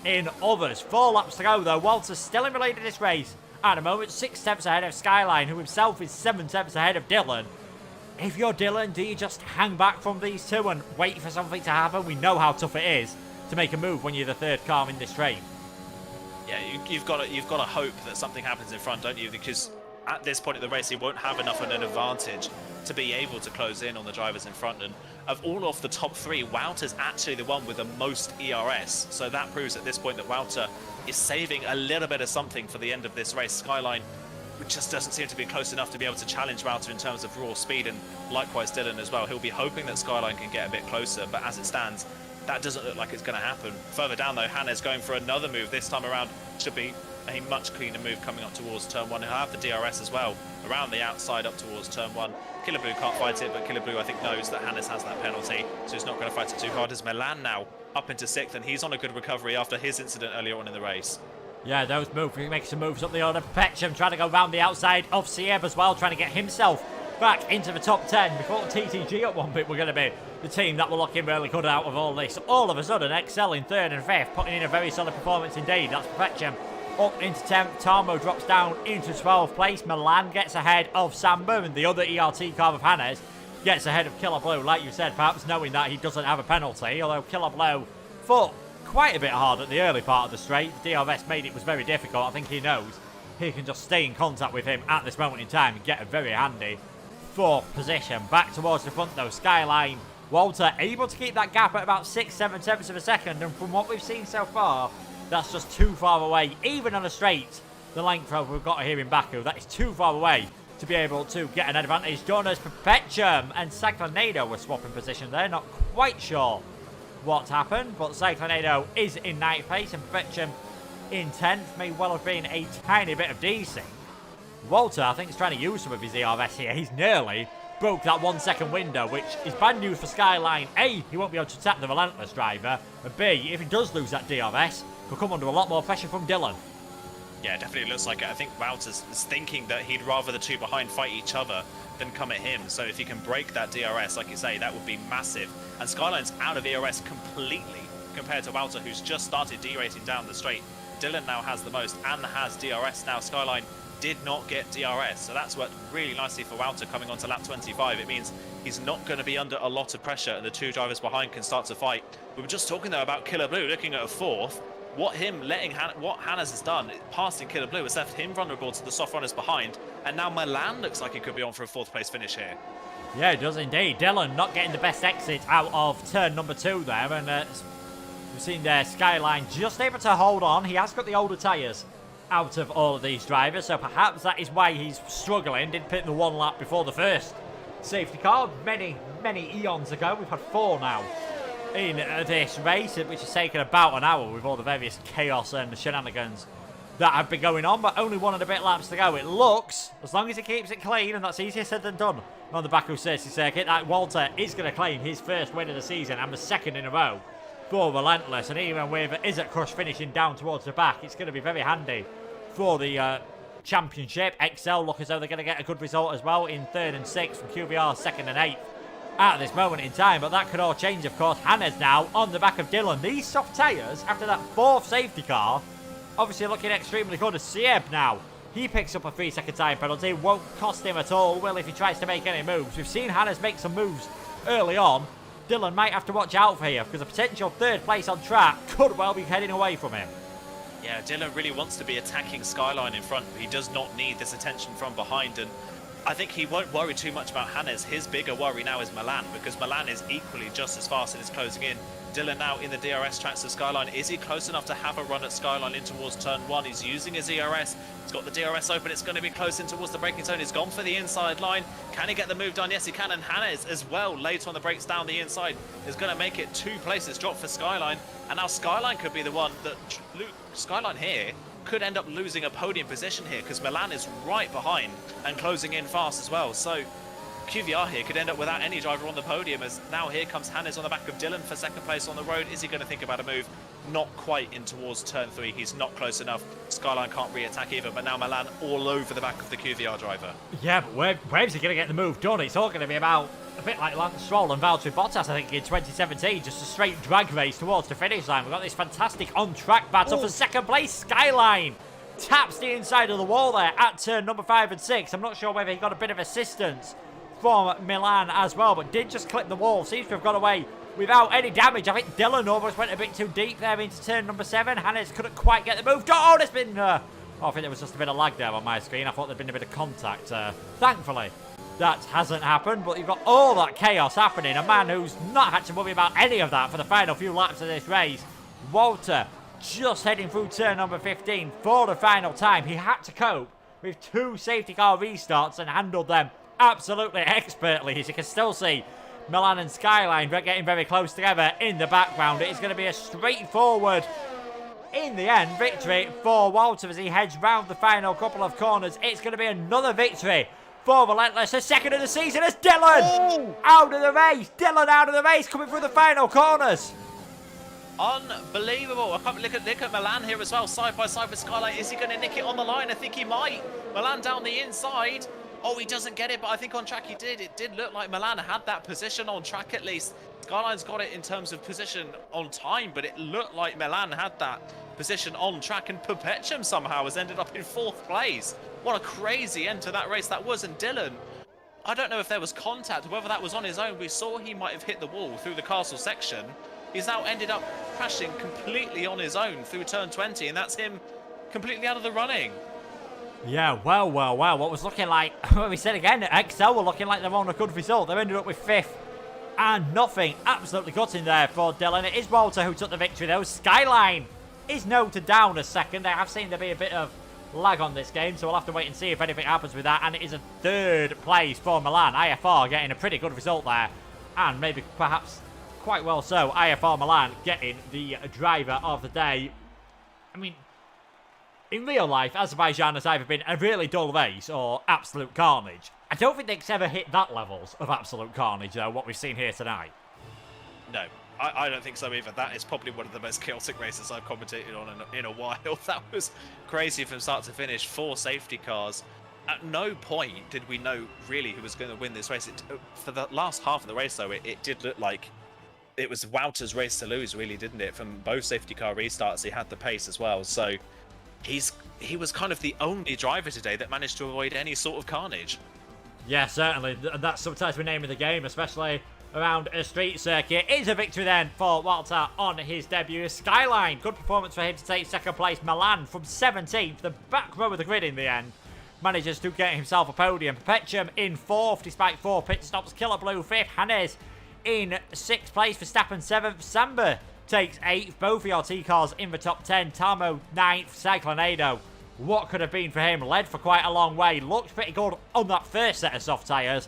in others. 4 laps to go though. Walter's still in the lead of this race at the moment, 6 tenths ahead of Skyline, who himself is 7 tenths ahead of Dylan. If you're Dylan, do you just hang back from these two and wait for something to happen? We know how tough it is to make a move when you're the 3rd car in this straight. Yeah, you've got to hope that something happens in front, don't you? Because at this point in the race, he won't have enough of an advantage to be able to close in on the drivers in front. And of all of the top 3, Wouter's actually the one with the most ERS. So that proves at this point that Wouter is saving a little bit of something for the end of this race. Skyline just doesn't seem to be close enough to be able to challenge Wouter in terms of raw speed, and likewise Dylan as well. He'll be hoping that Skyline can get a bit closer, but as it stands, that doesn't look like it's going to happen. Further down though, Hannah's going for another move. This time around should be a much cleaner move coming up towards turn 1. He'll have the DRS as well around the outside up towards turn 1. Killer Blue can't fight it, but Killer Blue I think knows that Hannes has that penalty, so he's not going to fight it too hard. As Milan now up into 6th, and he's on a good recovery after his incident earlier on in the race. Yeah, those moves, he makes some moves up the order. Petcham trying to go round the outside of Sieb as well, trying to get himself back into the top 10. Before TTG at one bit, we're going to be the team that were looking really good out of all this. All of a sudden, Excel in 3rd and 5th, putting in a very solid performance indeed. That's Petcham up into 10th. Tarmo drops down into 12th place. Milan gets ahead of Samba, and the other ERT car of Hannes gets ahead of Killer Blue, like you said, perhaps knowing that he doesn't have a penalty, although Killer Blue fought quite a bit hard at the early part of the straight. The DRS made it was very difficult. I think he knows he can just stay in contact with him at this moment in time and get a very handy 4th position. Back towards the front though, Skyline, Walter able to keep that gap at about 6-7 tenths of a second, and from what we've seen so far, that's just too far away, even on a straight the length of we've got here in Baku. That is too far away to be able to get an advantage. Jonas, Perpetuum and Cyclonado were swapping position there. Not quite sure what's happened, but Cyclonado is in 9th place and Perpetuum in 10th. May well have been a tiny bit of DC. Walter, I think, is trying to use some of his ERS here. He's nearly broke that 1 second window, which is bad news for Skyline. A, he won't be able to attack the Relentless driver, and B, if he does lose that DRS, he'll come under a lot more pressure from Dylan. Yeah, it definitely looks like it. I think Wouters is thinking that he'd rather the 2 behind fight each other than come at him. So if he can break that DRS, like you say, that would be massive. And Skyline's out of ERS completely compared to Wouter, who's just started derating down the straight. Dylan now has the most and has DRS now. Skyline did not get DRS, so that's worked really nicely for Wouter coming onto lap 25. It means he's not going to be under a lot of pressure, and the 2 drivers behind can start to fight. We were just talking though about Killer Blue looking at a 4th. What Hannes has done, passing Killer Blue, has left him vulnerable to the soft runners behind, and now Milan looks like he could be on for a 4th place finish here. Yeah, it does indeed. Dylan not getting the best exit out of turn number 2 there, and we've seen there Skyline just able to hold on. He has got the older tyres out of all of these drivers, so perhaps that is why he's struggling. Didn't pit the 1 lap before the first safety car many eons ago. We've had 4 now in this race, which has taken about an hour with all the various chaos and shenanigans that have been going on, but only 1 and a bit laps to go. It looks, as long as he keeps it clean, and that's easier said than done on the Baku circuit, that Walter is going to claim his first win of the season and the 2nd in a row for Relentless. And even with Izzet Crush finishing down towards the back, it's going to be very handy for the championship. XL look as though they're going to get a good result as well in 3rd and 6th, from QVR 2nd and 8th at this moment in time, but that could all change, of course. Hannes now on the back of Dylan. These soft tyres, after that 4th safety car, obviously looking extremely good. As Sieb now, he picks up a 3-second time penalty. Won't cost him at all, will, if he tries to make any moves. We've seen Hannes make some moves early on. Dylan might have to watch out for here, because a potential 3rd place on track could well be heading away from him. Yeah, Dylan really wants to be attacking Skyline in front, but he does not need this attention from behind, and I think he won't worry too much about Hannes. His bigger worry now is Milan, because Milan is equally just as fast and is closing in. Dylan now in the DRS tracks of Skyline. Is he close enough to have a run at Skyline in towards turn 1? He's using his ERS. He's got the DRS open. It's going to be close in towards the braking zone. He's gone for the inside line. Can he get the move done? Yes, he can. And Hannes as well, late on the brakes down the inside, is going to make it 2 places drop for Skyline. And now Skyline could be the one that... Skyline here could end up losing a podium position here, because Milan is right behind and closing in fast as well. So QVR here could end up without any driver on the podium, as now here comes Hannes on the back of Dylan for 2nd place on the road. Is he going to think about a move? not quite in towards turn 3. He's not close enough. Skyline can't re-attack either, but now Milan all over the back of the QVR driver. Yeah, but Waves are going to get the move done. It's all going to be about a bit like Lance Stroll and Valtteri Bottas, I think, in 2017. Just a straight drag race towards the finish line. We've got this fantastic on-track battle for second place. Skyline taps the inside of the wall there at turn number 5 and 6. I'm not sure whether he got a bit of assistance from Milan as well, but did just clip the wall. Seems to have got away without any damage. I think Dylan almost went a bit too deep there into turn number 7. Hannes couldn't quite get the move. Oh, there's been... I think there was just a bit of lag there on my screen. I thought there'd been a bit of contact. Thankfully, that hasn't happened, but you've got all that chaos happening. A man who's not had to worry about any of that for the final few laps of this race. Walter just heading through turn number 15 for the final time. He had to cope with 2 safety car restarts and handled them absolutely expertly, as you can still see Milan and Skyline getting very close together in the background. It is going to be a straightforward, in the end, victory for Walter as he heads round the final couple of corners. It's going to be another victory for Relentless, the second of the season, as Dylan out of the race. Dylan out of the race, coming through the final corners. Unbelievable. I can't look at Milan here as well, side by side with Skyline. Is he going to nick it on the line? I think he might. Milan down the inside. Oh, he doesn't get it, but I think on track he did. It did look like Milan had that position on track at least. Skyline's got it in terms of position on time, but it looked like Milan had that position on track, and Perpetuum somehow has ended up in 4th place. What a crazy end to that race that was. And Dylan, I don't know if there was contact, whether that was on his own. We saw he might have hit the wall through the castle section. He's now ended up crashing completely on his own through turn 20, and that's him completely out of the running. Yeah, well. What was looking like, well, we said again, XL were looking like they're on a good result. They ended up with 5th and nothing. Absolutely gutting there for Dylan. It is Walter who took the victory, though. Skyline is noted down as second. I have seen there be a bit of lag on this game, so we'll have to wait and see if anything happens with that. And it is a 3rd place for Milan. IFR getting a pretty good result there, and maybe perhaps quite well so. IFR Milan getting the driver of the day. I mean, in real life, Azerbaijan has either been a really dull race or absolute carnage. I don't think they've ever hit that levels of absolute carnage, though, what we've seen here tonight. No, I don't think so either. That is probably one of the most chaotic races I've commentated on in a while. That was crazy from start to finish. 4 safety cars. At no point did we know really who was going to win this race. For the last half of the race, though, it did look like it was Wouter's race to lose, really, didn't it? From both safety car restarts, he had the pace as well. So he was kind of the only driver today that managed to avoid any sort of carnage. Yeah, certainly. That's sometimes the name of the game, especially around a street circuit. It is a victory then for Walter on his debut. Skyline, good performance for him to take second place. Milan from 17th, the back row of the grid in the end, manages to get himself a podium. Perpetuum in 4th despite 4 pit stops. Killer Blue 5th. Hannes in 6th place. Verstappen 7th. Samba takes 8th. Both ERT cars in the top 10. Tarmo 9th. Cyclonado, what could have been for him, led for quite a long way. Looked pretty good on that first set of soft tyres.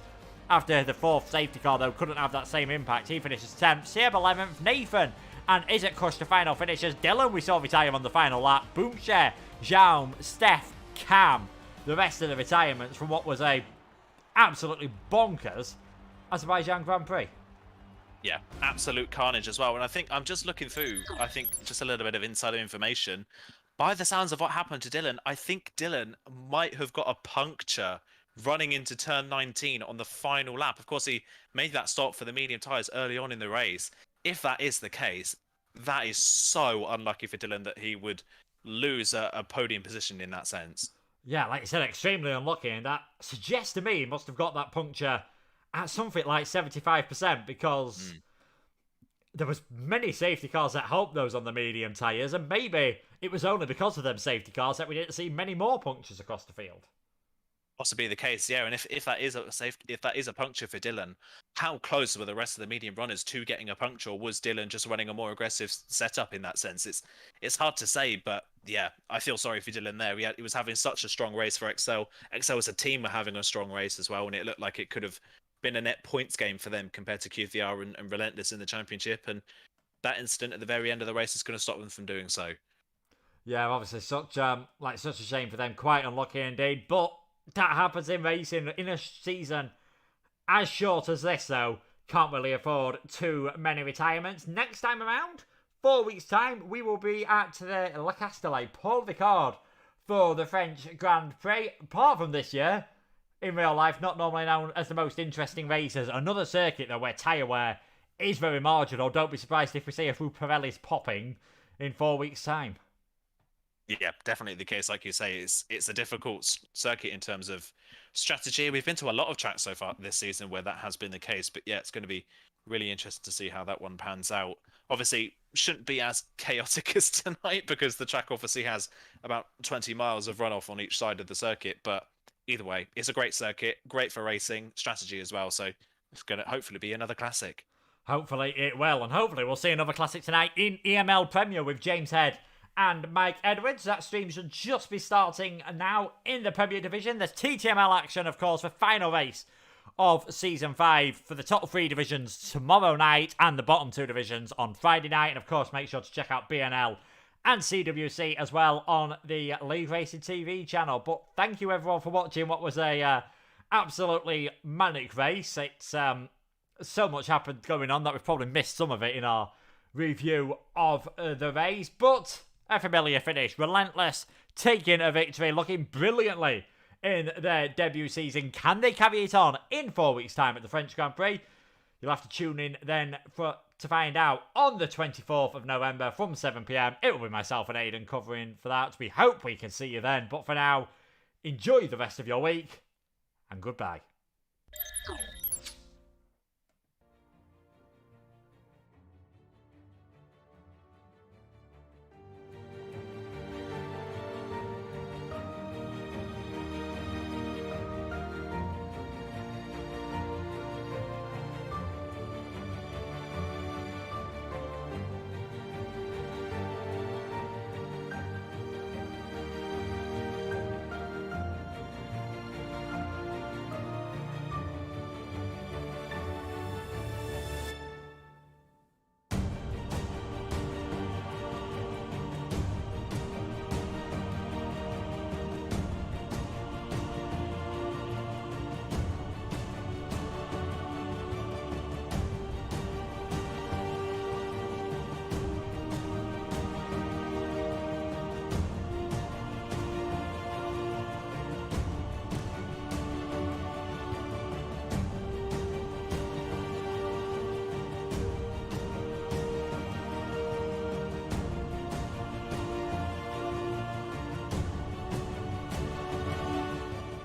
After the 4th safety car, though, couldn't have that same impact. He finishes 10th. Seb 11th. Nathan and Isaac crushed the final finishers. Dylan we saw retire on the final lap. Boomshare, Jaume, Steph, Cam. The rest of the retirements from what was a absolutely bonkers Azerbaijan Grand Prix. Yeah, absolute carnage as well. And I think I'm just looking through, I think just a little bit of insider information. By the sounds of what happened to Dylan, I think Dylan might have got a puncture running into turn 19 on the final lap. Of course, he made that stop for the medium tyres early on in the race. If that is the case, that is so unlucky for Dylan that he would lose a podium position in that sense. Yeah, like you said, extremely unlucky, and that suggests to me he must have got that puncture at something like 75%, because there was many safety cars that helped those on the medium tyres, and maybe it was only because of them safety cars that we didn't see many more punctures across the field. Possibly the case, yeah. And if that is a puncture for Dylan, how close were the rest of the medium runners to getting a puncture? Or was Dylan just running a more aggressive setup in that sense? It's hard to say, but yeah, I feel sorry for Dylan there. He was having such a strong race for XL. XL as a team were having a strong race as well, and it looked like it could have been a net points game for them compared to QVR and Relentless in the championship. And that incident at the very end of the race is going to stop them from doing so. Yeah, obviously such a shame for them. Quite unlucky indeed, but that happens in racing in a season as short as this, though. Can't really afford too many retirements. Next time around, 4 weeks' time, we will be at the Le Castellet, Paul Ricard, for the French Grand Prix. Apart from this year, in real life, not normally known as the most interesting races. Another circuit, though, where tyre wear is very marginal. Don't be surprised if we see a few Pirellis popping in 4 weeks' time. Yeah, definitely the case. Like you say, it's a difficult circuit in terms of strategy. We've been to a lot of tracks so far this season where that has been the case. But yeah, it's going to be really interesting to see how that one pans out. Obviously, shouldn't be as chaotic as tonight because the track obviously has about 20 miles of runoff on each side of the circuit. But either way, it's a great circuit, great for racing, strategy as well. So it's going to hopefully be another classic. Hopefully it will, and hopefully we'll see another classic tonight in EML Premier with James Head and Mike Edwards. That stream should just be starting now in the Premier Division. There's TTML action, of course, for final race of Season 5 for the top 3 divisions tomorrow night and the bottom 2 divisions on Friday night. And, of course, make sure to check out BNL and CWC as well on the League Racing TV channel. But thank you, everyone, for watching what was a absolutely manic race. It's so much happened going on that we've probably missed some of it in our review of the race. But a familiar finish. Relentless, taking a victory, looking brilliantly in their debut season. Can they carry it on in 4 weeks' time at the French Grand Prix? You'll have to tune in then to find out on the 24th of November from 7 p.m. It will be myself and Aidan covering for that. We hope we can see you then. But for now, enjoy the rest of your week and goodbye.